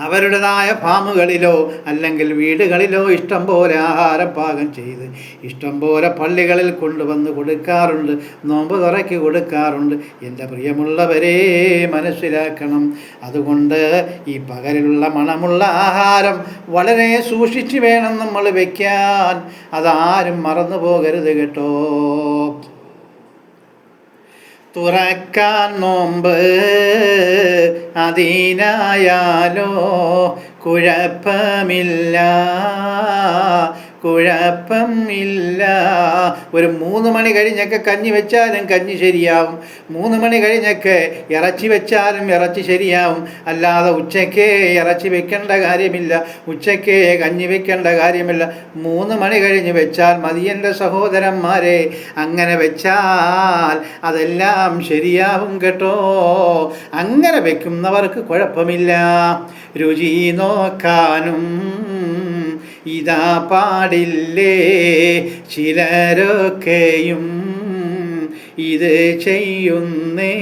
അവരുടേതായ ഫാമുകളിലോ അല്ലെങ്കിൽ വീടുകളിലോ ഇഷ്ടം പോലെ ആഹാരം പാകം ചെയ്ത് ഇഷ്ടം പോലെ പള്ളികളിൽ കൊണ്ടുവന്ന് കൊടുക്കാറുണ്ട്, നോമ്പ് തുറക്കി കൊടുക്കാറുണ്ട്. എൻ്റെ പ്രിയമുള്ളവരെ മനസ്സിലാക്കണം. അതുകൊണ്ട് ഈ പകലിലുള്ള മണമുള്ള ആഹാരം വളരെ സൂക്ഷിച്ച് വേണം നമ്മൾ വയ്ക്കാൻ. അതാരും മറന്നു പോകരുത് കേട്ടോ. തുറക്കാൻ നോമ്പ് അതിനായാലോ കുഴപ്പമില്ല, കുഴപ്പമില്ല. ഒരു 3 മണി കഴിഞ്ഞൊക്കെ കഞ്ഞി വെച്ചാലും കഞ്ഞി ശരിയാവും, 3 മണി കഴിഞ്ഞൊക്കെ ഇറച്ചി വെച്ചാലും ഇറച്ചി ശരിയാവും. അല്ലാതെ ഉച്ചയ്ക്ക് ഇറച്ചി വെക്കേണ്ട കാര്യമില്ല, ഉച്ചയ്ക്ക് കഞ്ഞി വെക്കേണ്ട കാര്യമില്ല. 3 മണി കഴിഞ്ഞ് വെച്ചാൽ മതി എൻ്റെ സഹോദരന്മാരെ. അങ്ങനെ വെച്ചാൽ അതെല്ലാം ശരിയാവും കേട്ടോ. അങ്ങനെ വെക്കുന്നവർക്ക് കുഴപ്പമില്ല. രുചി നോക്കാനും ഇതാ പാടില്ലേ, ചിലരൊക്കെയും ഇത് ചെയ്യുന്നേ.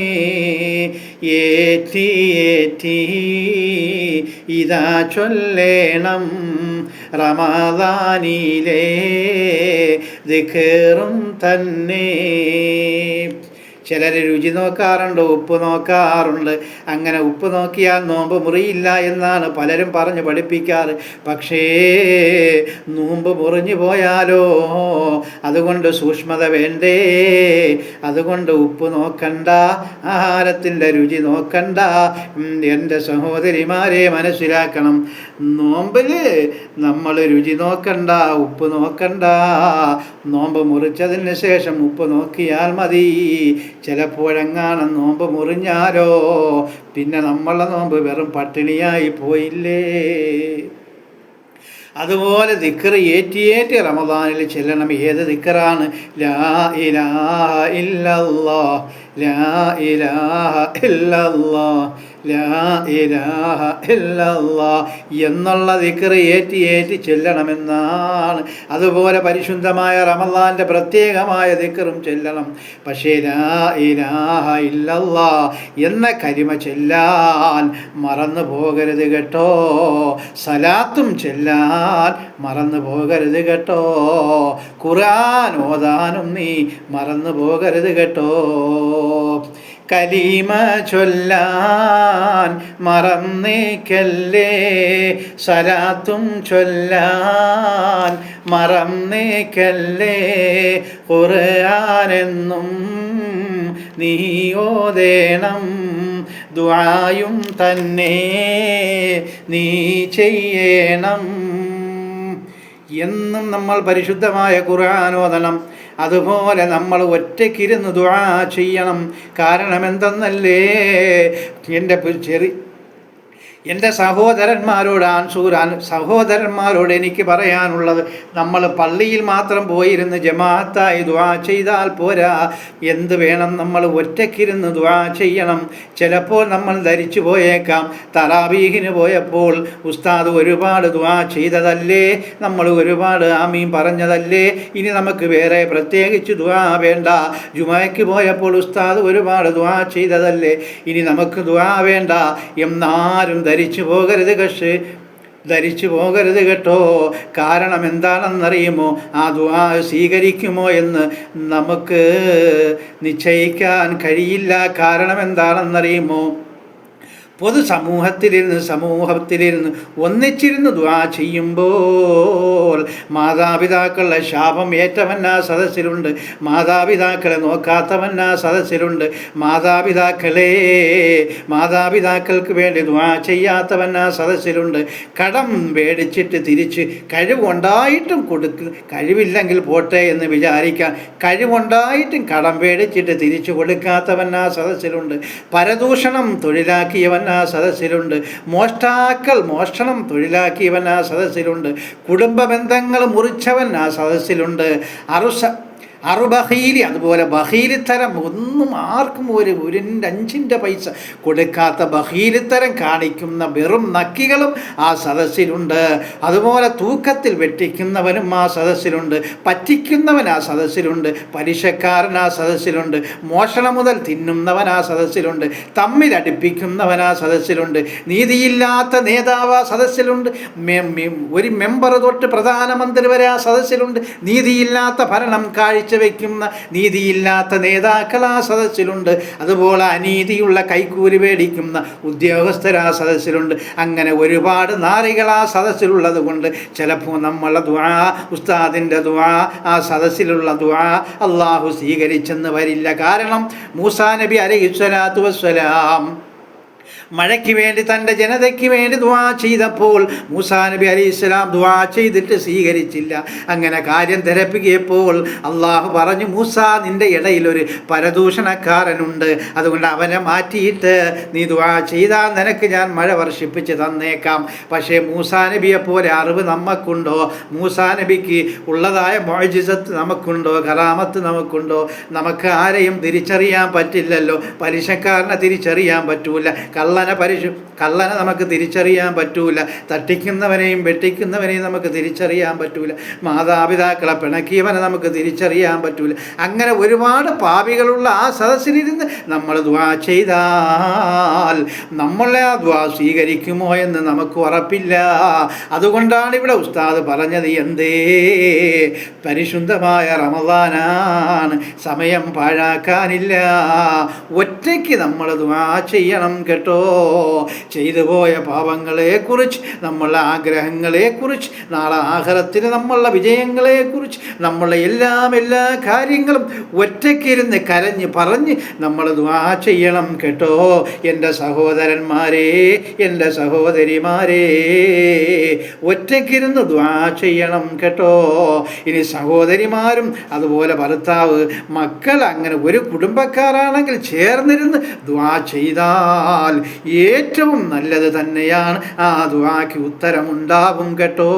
ഏറ്റി ഏറ്റി ഇതാ ചൊല്ലേണം റമദാനിലെ ദിക്റും തന്നെ. ചിലർ രുചി നോക്കാറുണ്ട്, ഉപ്പ് നോക്കാറുണ്ട്. അങ്ങനെ ഉപ്പ് നോക്കിയാൽ നോമ്പ് മുറിയില്ല എന്നാണ് പലരും പറഞ്ഞ് പഠിപ്പിക്കാറ്. പക്ഷേ നോമ്പ് മുറിഞ്ഞു പോയാലോ, അതുകൊണ്ട് സൂക്ഷ്മത വേണ്ടേ. അതുകൊണ്ട് ഉപ്പ് നോക്കണ്ട, ആഹാരത്തിൻ്റെ രുചി നോക്കണ്ട. എൻ്റെ സഹോദരിമാരെ മനസ്സിലാക്കണം, നോമ്പിൽ നമ്മൾ രുചി നോക്കണ്ട, ഉപ്പ് നോക്കണ്ട. നോമ്പ് മുറിച്ചതിന് ശേഷം ഉപ്പ് നോക്കിയാൽ മതി. ചിലപ്പോഴെങ്ങാനും നോമ്പ് മുറിഞ്ഞാലോ പിന്നെ നമ്മളെ നോമ്പ് വെറും പട്ടിണിയായി പോയില്ലേ. അതുപോലെ ദിക്റ് ഏറ്റി റമദാനിൽ ചെല്ലണം. ഏത് ദിക്റാണ്? ലാ ഇലാഹ ഇല്ലല്ലാഹ്, ലാ ഇലാഹ ഇല്ലല്ലാഹ്, ലാ ഇലാഹ ഇല്ലല്ലാഹ് എന്നുള്ള ദിക്റ് ഏറ്റി ചെല്ലണമെന്നാണ്. അതുപോലെ പരിശുദ്ധമായ റമദാൻ്റെ പ്രത്യേകമായ ദിക്റും ചെല്ലണം. പക്ഷേ ലാ ഇലാഹ ഇല്ലല്ലാഹ് എന്ന കലിമ ചെല്ലാൻ മറന്നു പോകരുത് കേട്ടോ. സലാത്തും ചെല്ലാൻ മറന്നു പോകരുത് കേട്ടോ. ഖുർആൻ ഓതാനും നീ മറന്നു പോകരുത് കേട്ടോ. കലിമ ചൊല്ലാൻ മറന്നേക്കല്ലേ, സലാത്തും ചൊല്ലാൻ മറന്നേക്കല്ലേ. ഖുർആനെന്നും നീ ഓതേണം, ദുആയും തന്നെ നീ ചെയ്യണം. എന്നും നമ്മൾ പരിശുദ്ധമായ ഖുർആൻ ഓതണം. അതുപോലെ നമ്മൾ ഒറ്റയ്ക്കിരുന്ന് ദുആ ചെയ്യണം. കാരണം എന്തെന്നല്ലേ, എൻ്റെ സഹോദരന്മാരോട് എനിക്ക് പറയാനുള്ളത്, നമ്മൾ പള്ളിയിൽ മാത്രം പോയിരുന്ന് ജമാഅത്തായി ദുആ ചെയ്താൽ പോരാ. എന്ത് വേണം? നമ്മൾ ഒറ്റയ്ക്കിരുന്ന് ദുആ ചെയ്യണം. ചിലപ്പോൾ നമ്മൾ ധരിച്ചു പോയേക്കാം, തറാവീഹിന് പോയപ്പോൾ ഉസ്താദ് ഒരുപാട് ദുആ ചെയ്തതല്ലേ, നമ്മൾ ഒരുപാട് ആമീൻ പറഞ്ഞതല്ലേ, ഇനി നമുക്ക് വേറെ പ്രത്യേകിച്ച് ദുആ വേണ്ട. ജുമഅയ്ക്ക് പോയപ്പോൾ ഉസ്താദ് ഒരുപാട് ദുആ ചെയ്തതല്ലേ, ഇനി നമുക്ക് ദുആ വേണ്ട എന്നാരും ധരിച്ചു പോകരുത് കേട്ടോ. കാരണം എന്താണെന്നറിയുമോ? ആ ദുആ സ്വീകരിക്കുമോ എന്ന് നമുക്ക് നിശ്ചയിക്കാൻ കഴിയില്ല. കാരണം എന്താണെന്നറിയുമോ? സമൂഹത്തിലിരുന്ന് ഒന്നിച്ചിരുന്ന് ദുആ ചെയ്യുമ്പോൾ മാതാപിതാക്കളുടെ ശാപം ഏറ്റവൻ ആ സദസ്സിലുണ്ട്, മാതാപിതാക്കളെ നോക്കാത്തവൻ ആ സദസ്സിലുണ്ട്, മാതാപിതാക്കൾക്ക് വേണ്ടി ദുആ ചെയ്യാത്തവൻ ആ സദസ്സിലുണ്ട്, കടം മേടിച്ചിട്ട് തിരിച്ച് കഴിവുണ്ടായിട്ടും കഴിവില്ലെങ്കിൽ പോട്ടെ എന്ന് വിചാരിക്കാൻ കഴിവുണ്ടായിട്ടും കടം മേടിച്ചിട്ട് തിരിച്ചു കൊടുക്കാത്തവൻ ആ സദസ്സിലുണ്ട്, പരദൂഷണം തൊഴിലാക്കിയവൻ ആ സദസ്സിലുണ്ട്, മോഷണം തൊഴിലാക്കിയവൻ ആ സദസ്സിലുണ്ട്, കുടുംബ ബന്ധങ്ങൾ മുറിച്ചവൻ ആ സദസ്സിലുണ്ട്, ബഹീലി, അതുപോലെ ബഹീലിത്തരം, ഒന്നും ആർക്കും ഒരു 5 പൈസ കൊടുക്കാത്ത ബഹീലിത്തരം കാണിക്കുന്ന വെറും നക്കികളും ആ സദസ്സിലുണ്ട്. അതുപോലെ തൂക്കത്തിൽ വെട്ടിക്കുന്നവനും ആ സദസ്സിലുണ്ട്, പറ്റിക്കുന്നവൻ ആ സദസ്സിലുണ്ട്, പലിശക്കാരൻ ആ സദസ്സിലുണ്ട്, മോഷണം മുതൽ തിന്നുന്നവൻ ആ സദസ്സിലുണ്ട്, തമ്മിലടിപ്പിക്കുന്നവൻ ആ സദസ്സിലുണ്ട്, നീതിയില്ലാത്ത നേതാവ് ആ സദസ്സിലുണ്ട്, ഒരു മെമ്പർ തൊട്ട് പ്രധാനമന്ത്രി വരെ ആ സദസ്സിലുണ്ട്, നീതിയില്ലാത്ത ഭരണം വയ്ക്കുന്ന നീതിയില്ലാത്ത നേതാക്കൾ ആ സദസ്സിലുണ്ട്, അതുപോലെ അനീതിയുള്ള കൈക്കൂലി മേടിക്കുന്ന ഉദ്യോഗസ്ഥർ ആ സദസ്സിലുണ്ട്. അങ്ങനെ ഒരുപാട് നാറികൾ ആ സദസ്സിലുള്ളത് കൊണ്ട് ചിലപ്പോൾ നമ്മളെ ദുആ, ഉസ്താദിൻ്റെ ദുആ, ആ സദസ്സിലുള്ള ദുആ അള്ളാഹു സ്വീകരിച്ചെന്ന് വരില്ല. കാരണം മൂസാ നബി അലൈഹിസ്സലാത്തു വസ്സലാം മഴയ്ക്ക് വേണ്ടി തൻ്റെ ജനതയ്ക്ക് വേണ്ടി ദുആ ചെയ്തപ്പോൾ മൂസാ നബി അലൈഹിസ്സലാം ദുആ ചെയ്തിട്ട് സ്വീകരിച്ചില്ല. അങ്ങനെ കാര്യം തിരപ്പിയപ്പോൾ അള്ളാഹു പറഞ്ഞു, മൂസാ, നിൻ്റെ ഇടയിലൊരു പരദൂഷണക്കാരനുണ്ട്, അതുകൊണ്ട് അവനെ മാറ്റിയിട്ട് നീ ദുആ ചെയ്താൽ നിനക്ക് ഞാൻ മഴ വർഷിപ്പിച്ച് തന്നേക്കാം. പക്ഷേ മൂസാ നബിയെ പോലെ അറിവ് നമുക്കുണ്ടോ? മൂസാ നബിക്ക് ഉള്ളതായ മുഅ്ജിസത്ത് നമുക്കുണ്ടോ? കറാമത്ത് നമുക്കുണ്ടോ? നമുക്ക് ആരെയും തിരിച്ചറിയാൻ പറ്റില്ലല്ലോ. പലിശക്കാരനെ തിരിച്ചറിയാൻ പറ്റൂല, കള്ളനെ നമുക്ക് തിരിച്ചറിയാൻ പറ്റൂല, തട്ടിക്കുന്നവനെയും വെട്ടിക്കുന്നവനെയും നമുക്ക് തിരിച്ചറിയാൻ പറ്റൂല, മാതാപിതാക്കളെ പിണക്കിയവനെ നമുക്ക് തിരിച്ചറിയാൻ പറ്റൂല. അങ്ങനെ ഒരുപാട് പാപികളുള്ള ആ സദസ്സിലിരുന്ന് നമ്മൾ ദുആ ചെയ്താൽ നമ്മളെ ആ ദുആ സ്വീകരിക്കുമോ എന്ന് നമുക്ക് ഉറപ്പില്ല. അതുകൊണ്ടാണ് ഇവിടെ ഉസ്താദ് പറഞ്ഞത്, എന്തേ പരിശുദ്ധമായ റമദാനാണ്, സമയം പാഴാക്കാനില്ല, ഒറ്റയ്ക്ക് നമ്മൾ ദുആ ചെയ്യണം കേട്ടോ. ചെയ്തു പോയ പാപങ്ങളെക്കുറിച്ച്, നമ്മളുടെ ആഗ്രഹങ്ങളെക്കുറിച്ച്, നാളെ ആഖിറത്തിന് നമ്മളുടെ വിജയങ്ങളെക്കുറിച്ച്, നമ്മളുടെ എല്ലാ കാര്യങ്ങളും ഒറ്റയ്ക്കിരുന്ന് കരഞ്ഞ് പറഞ്ഞ് നമ്മൾ ദുആ ചെയ്യണം കേട്ടോ. എൻ്റെ സഹോദരന്മാരെ, എൻ്റെ സഹോദരിമാരെ, ഒറ്റയ്ക്കിരുന്ന് ദുആ ചെയ്യണം കേട്ടോ. ഇനി സഹോദരിമാരും അതുപോലെ ഭർത്താവ്, മക്കൾ, അങ്ങനെ ഒരു കുടുംബക്കാരാണെങ്കിൽ ചേർന്നിരുന്ന് ദുആ ചെയ്താൽ ഏറ്റവും നല്ലത് തന്നെയാണ്. ആ ദുആക്ക് ഉത്തരമുണ്ടാവും കേട്ടോ.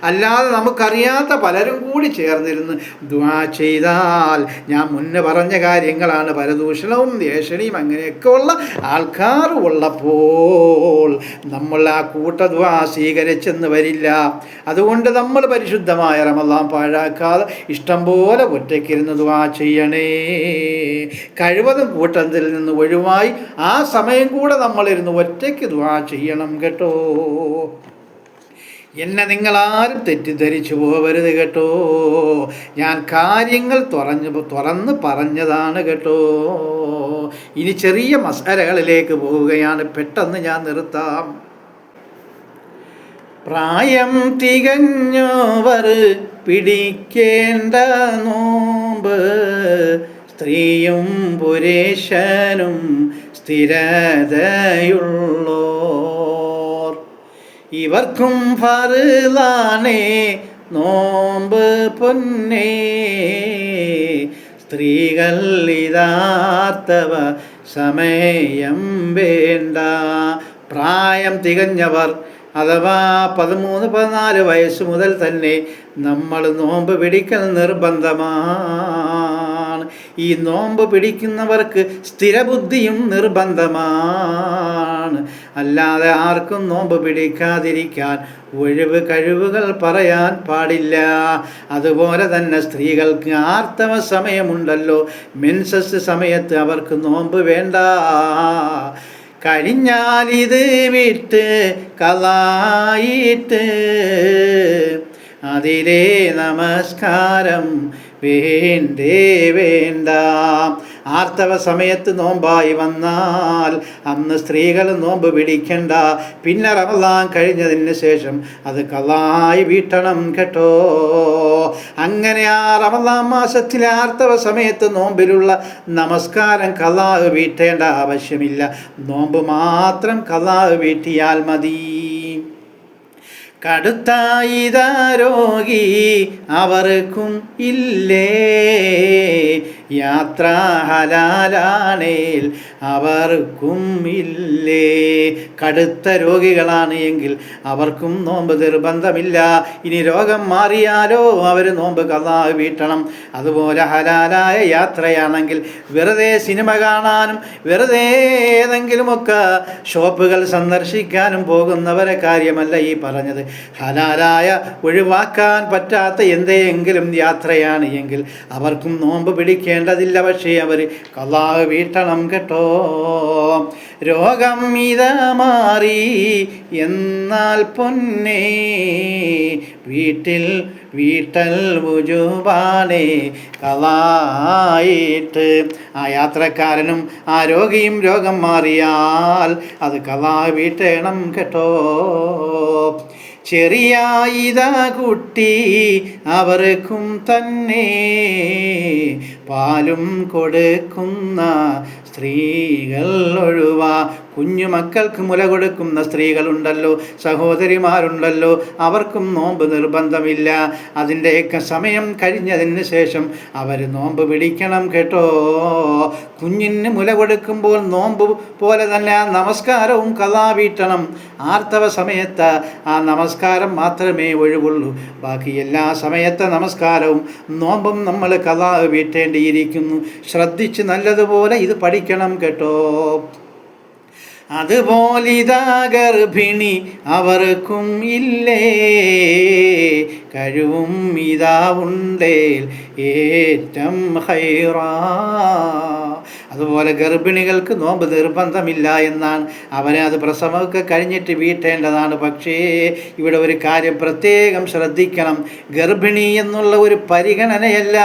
അല്ലാതെ നമുക്കറിയാത്ത പലരും കൂടി ചേർന്നിരുന്ന് ദുആ ചെയ്താൽ, ഞാൻ മുന്നേ പറഞ്ഞ കാര്യങ്ങളാണ്, പരദൂഷണവും ദേഷണിയും അങ്ങനെയൊക്കെ ഉള്ള ആൾക്കാർ ഉള്ളപ്പോൾ നമ്മൾ ആ കൂട്ട ദുആ സ്വീകരിച്ചെന്ന് വരില്ല. അതുകൊണ്ട് നമ്മൾ പരിശുദ്ധമായ റമദാൻ പാഴാക്കാതെ ഇഷ്ടം പോലെ ഒറ്റയ്ക്കിരുന്ന് ദുആ ചെയ്യണേ. കഴിവതും കൂട്ടത്തിൽ നിന്ന് ഒഴിവായി ആ സമയം കൂടെ നമ്മളിരുന്ന് ഒറ്റയ്ക്ക് ദുആ ചെയ്യണം കേട്ടോ. എന്നെ നിങ്ങളാരും തെറ്റിദ്ധരിച്ചു പോകരുത് കേട്ടോ. ഞാൻ കാര്യങ്ങൾ തുറന്ന് പറഞ്ഞതാണ് കേട്ടോ. ഇനി ചെറിയ മസാലകളിലേക്ക് പോവുകയാണ്, പെട്ടെന്ന് ഞാൻ നിർത്താം. പ്രായം തികഞ്ഞവർ പിടിക്കേണ്ട നോമ്പ്, സ്ത്രീയും പുരുഷനും സ്ഥിരതയുള്ളോർ, ഇവർക്കും ഫർളാണേ നോമ്പ് പൊന്നേ, സ്ത്രീകൾ ഇതാർത്തവ സമയം വേണ്ട. പ്രായം തികഞ്ഞവർ അഥവാ 13-14 വയസ്സ് മുതൽ തന്നെ നമ്മൾ നോമ്പ് പിടിക്കൽ നിർബന്ധമാണ്. ഈ നോമ്പ് പിടിക്കുന്നവർക്ക് സ്ഥിരബുദ്ധിയും നിർബന്ധമാണ്. അല്ലാതെ ആർക്കും നോമ്പ് പിടിക്കാതിരിക്കാൻ കഴിവുകൾ പറയാൻ പാടില്ല. അതുപോലെ തന്നെ സ്ത്രീകൾക്ക് ആർത്തവ സമയമുണ്ടല്ലോ, മെൻസസ് സമയത്ത് അവർക്ക് നോമ്പ് വേണ്ട. കഴിഞ്ഞാൽ ഇത് വിട്ട് കളായിട്ട് അതിലെ നമസ്കാരം വേണ്ടേ വേണ്ട. ആർത്തവ സമയത്ത് നോമ്പായി വന്നാൽ അന്ന് സ്ത്രീകൾ നോമ്പ് പിടിക്കണ്ട. പിന്നെ റമദാൻ കഴിഞ്ഞതിന് ശേഷം അത് ഖളായി വീട്ടണം കേട്ടോ. അങ്ങനെ ആ റമദാൻ മാസത്തിലെ ആർത്തവ സമയത്ത് നോമ്പിലുള്ള നമസ്കാരം ഖളാ വീട്ടേണ്ട ആവശ്യമില്ല. നോമ്പ് മാത്രം ഖളാ വീട്ടിയാൽ മതി. കടുത്ത രോഗി അവർക്കും ഇല്ലേ, യാത്ര ഹലാലാണേൽ അവർക്കും ഇല്ലേ. കടുത്ത രോഗികളാണ് എങ്കിൽ അവർക്കും നോമ്പ് നിർബന്ധമില്ല. ഇനി രോഗം മാറിയാലോ അവർ നോമ്പ് ഖളാ വീട്ടണം. അതുപോലെ ഹലാലായ യാത്രയാണെങ്കിൽ വെറുതെ സിനിമ കാണാനും വെറുതെ ഏതെങ്കിലുമൊക്കെ ഷോപ്പുകൾ സന്ദർശിക്കാനും പോകുന്നവരെ കാര്യമല്ല ഈ പറഞ്ഞത്. ഹലാലായ ഒഴിവാക്കാൻ പറ്റാത്ത എന്തെങ്കിലും യാത്രയാണ് എങ്കിൽ അവർക്കും നോമ്പ് പിടിക്കേണ്ടതില്ല. പക്ഷേ അവർ ഖളാ വീട്ടണം കേട്ടോ. രോഗം ഇതാ മാറി എന്നാൽ പൊന്നേ, വീട്ടൽ വുജൂബാണേ ഖളായിട്ട്. ആ യാത്രക്കാരനും ആ രോഗിയും രോഗം മാറിയാൽ അത് ഖളാ വീട്ടണം കേട്ടോ. ചെറിയ കുട്ടി അവർക്കും തന്നെ പാലും കൊടുക്കുന്ന സ്ത്രീകൾ ഒഴിവാ. കുഞ്ഞുമക്കൾക്ക് മുല കൊടുക്കുന്ന സ്ത്രീകളുണ്ടല്ലോ, സഹോദരിമാരുണ്ടല്ലോ, അവർക്കും നോമ്പ് നിർബന്ധമില്ല. അതിൻ്റെയൊക്കെ സമയം കഴിഞ്ഞതിന് ശേഷം അവർ നോമ്പ് പിടിക്കണം കേട്ടോ. കുഞ്ഞിന് മുല കൊടുക്കുമ്പോൾ നോമ്പ് പോലെ തന്നെ ആ നമസ്കാരവും ഖളാ വീട്ടണം. ആർത്തവ സമയത്ത് ആ നമസ്കാരം മാത്രമേ ഒഴിവുള്ളൂ. ബാക്കി എല്ലാ സമയത്തെ നമസ്കാരവും നോമ്പും നമ്മൾ ഖളാ വീട്ടേണ്ടിയിരിക്കുന്നു. ശ്രദ്ധിച്ച് നല്ലതുപോലെ ഇത് പഠിക്കണം കേട്ടോ. അതുപോലിതാ ഗർഭിണി അവർക്കും ഇല്ലേ, കഴിവും ഇതാ ഉണ്ടേൽ ഏറ്റം ഹൈറാ. അതുപോലെ ഗർഭിണികൾക്ക് നോമ്പ് നിർബന്ധമില്ല എന്നാണ്. അവരെ അത് പ്രസവമൊക്കെ കഴിഞ്ഞിട്ട് വീട്ടേണ്ടതാണ്. പക്ഷേ ഇവിടെ ഒരു കാര്യം പ്രത്യേകം ശ്രദ്ധിക്കണം. ഗർഭിണി എന്നുള്ള ഒരു പരിഗണനയല്ല,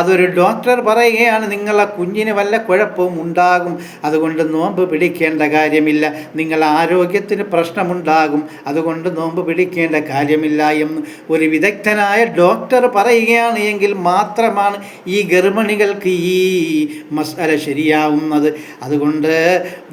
അതൊരു ഡോക്ടർ പറയുകയാണ്. നിങ്ങളെ കുഞ്ഞിന് വല്ല കുഴപ്പവും ഉണ്ടാകും, അതുകൊണ്ട് നോമ്പ് പിടിക്കേണ്ട കാര്യമില്ല. നിങ്ങളുടെ ആരോഗ്യത്തിന് പ്രശ്നമുണ്ടാകും, അതുകൊണ്ട് നോമ്പ് പിടിക്കേണ്ട കാര്യമില്ല എന്ന് ഒരു വിദഗ്ധനായ ഡോക്ടർ പറയുകയാണ് എങ്കിൽ മാത്രമാണ് ഈ ഗർഭിണികൾക്ക് ഈ മസ്അല ശരിയാവുന്നത്. അതുകൊണ്ട്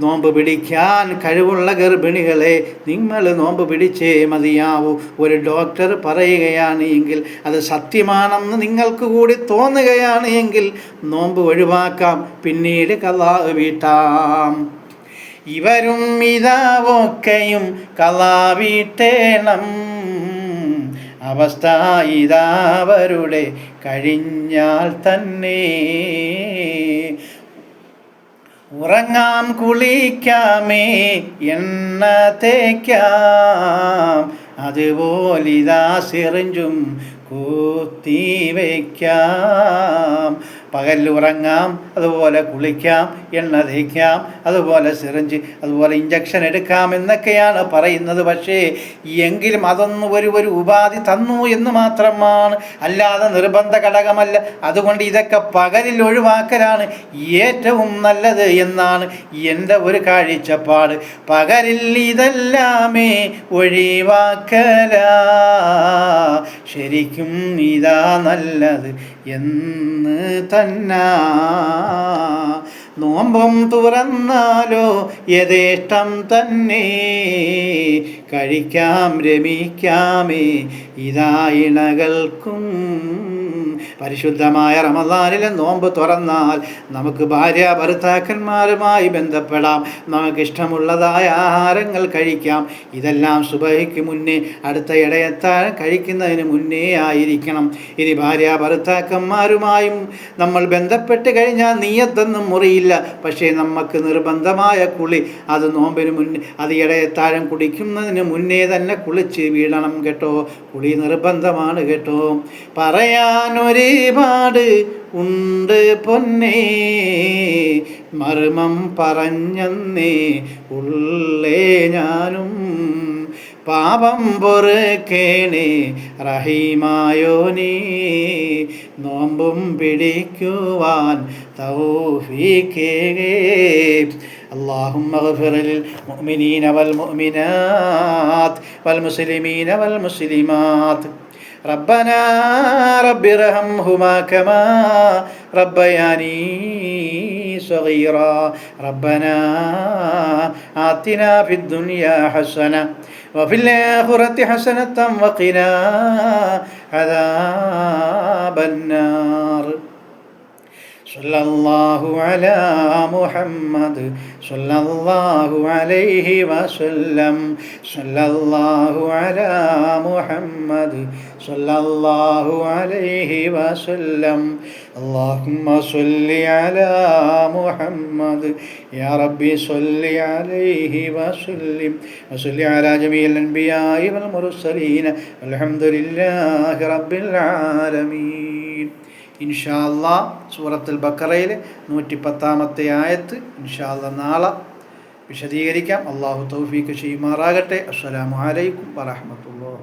നോമ്പ് പിടിക്കാൻ കഴിവുള്ള ഗർഭിണികളെ നിങ്ങൾ നോമ്പ് പിടിച്ചേ മതിയാവൂ. ഒരു ഡോക്ടർ പറയുകയാണ് എങ്കിൽ അത് സത്യമാണെന്ന് നിങ്ങൾക്ക് കൂടി തോന്നുകയാണ് എങ്കിൽ നോമ്പ് ഒഴിവാക്കാം, പിന്നീട് ഖളാ വീട്ടാം. ഇവരും ഇതാവൊക്കെയും ഖളാ വീട്ടേണം. അവസ്ഥ ഇതാവരുടെ കഴിഞ്ഞാൽ തന്നെ. ഉറങ്ങാം കുളിക്കാമേ എണ്ണ തേക്കാം, അതുപോലിതാ സിറിഞ്ചും കുത്തിവയ്ക്കാം. പകലിൽ ഉറങ്ങാം, അതുപോലെ കുളിക്കാം, എണ്ണ തേക്കാം, അതുപോലെ സിറിഞ്ച്, അതുപോലെ ഇഞ്ചക്ഷൻ എടുക്കാം എന്നൊക്കെയാണ് പറയുന്നത്. പക്ഷേ എങ്കിലും അതൊന്നും ഒരു ഉപാധി തന്നു എന്ന് മാത്രമാണ്, അല്ലാതെ നിർബന്ധ ഘടകമല്ല. അതുകൊണ്ട് ഇതൊക്കെ പകലിൽ ഒഴിവാക്കലാണ് ഏറ്റവും നല്ലത് എന്നാണ് എൻ്റെ ഒരു കാഴ്ചപ്പാട്. പകലിൽ ഇതെല്ലാമേ ഒഴിവാക്കല ശരിക്കും ഇതാ നല്ലത് എന്ന് തന്നെ. നോമ്പും തുറന്നാലോ യഥേഷ്ടം തന്നെ, കഴിക്കാം രമിക്കാമേ ഇതാ ഇണകൾക്കും. പരിശുദ്ധമായ റമദാനിലെ നോമ്പ് തുറന്നാൽ നമുക്ക് ഭാര്യ ഭർത്താക്കന്മാരുമായി ബന്ധപ്പെടാം, നമുക്കിഷ്ടമുള്ളതായ ആഹാരങ്ങൾ കഴിക്കാം. ഇതെല്ലാം സുബഹിക്ക് മുന്നേ, അടുത്ത ഇടയത്താഴം കഴിക്കുന്നതിന് മുന്നേ ആയിരിക്കണം. ഇനി ഭാര്യ ഭർത്താക്കന്മാരുമായും നമ്മൾ ബന്ധപ്പെട്ട് കഴിഞ്ഞാൽ നീയത്തൊന്നും മുറിയില്ല. പക്ഷേ നമുക്ക് നിർബന്ധമായ കുളി അത് നോമ്പിന് മുന്നേ, അത് ഇടയത്താഴം കുടിക്കുന്നതിന് മുന്നേ കുളിച്ച് വീഴണം കേട്ടോ. കുളി നിർബന്ധമാണ് കേട്ടോ. പറയാനൊരുപാട് ഉണ്ട് പൊന്നേ, മർമ്മം പറഞ്ഞെന്നേ ഉള്ളേ ഞാനും. പാപം പൊറുക്കേണേ റഹീമായോനീ, നോമ്പും പിടിക്കുവാൻ തൗഫീഖേ. اللهم اغفر للمؤمنين والمؤمنات والمسلمين والمسلمات. ربنا رب ارحمهما كما ربياني صغيرا. ربنا آتنا في الدنيا حسنة وفي الآخرة حسنة وقنا عذاب النار. صلى الله على محمد صلى الله عليه وسلم. صلى الله على محمد صلى الله عليه وسلم. اللهم صل على محمد يا ربي صل عليه وسلم وصل على جميع الأنبياء والمرسلين والحمد لله رب العالمين. ഇൻഷാ അല്ലാഹ് സൂറത്തുൽ ബഖറയിലെ 110-ാമത്തെ ആയത്ത് ഇൻഷാ അല്ലാഹ് നാളെ വിശദീകരിക്കാം. അള്ളാഹു തൗഫീഖ് ചെയ്യുമാറാകട്ടെ. അസ്സലാമു അലൈക്കും വറഹ്മത്തുള്ളാഹി.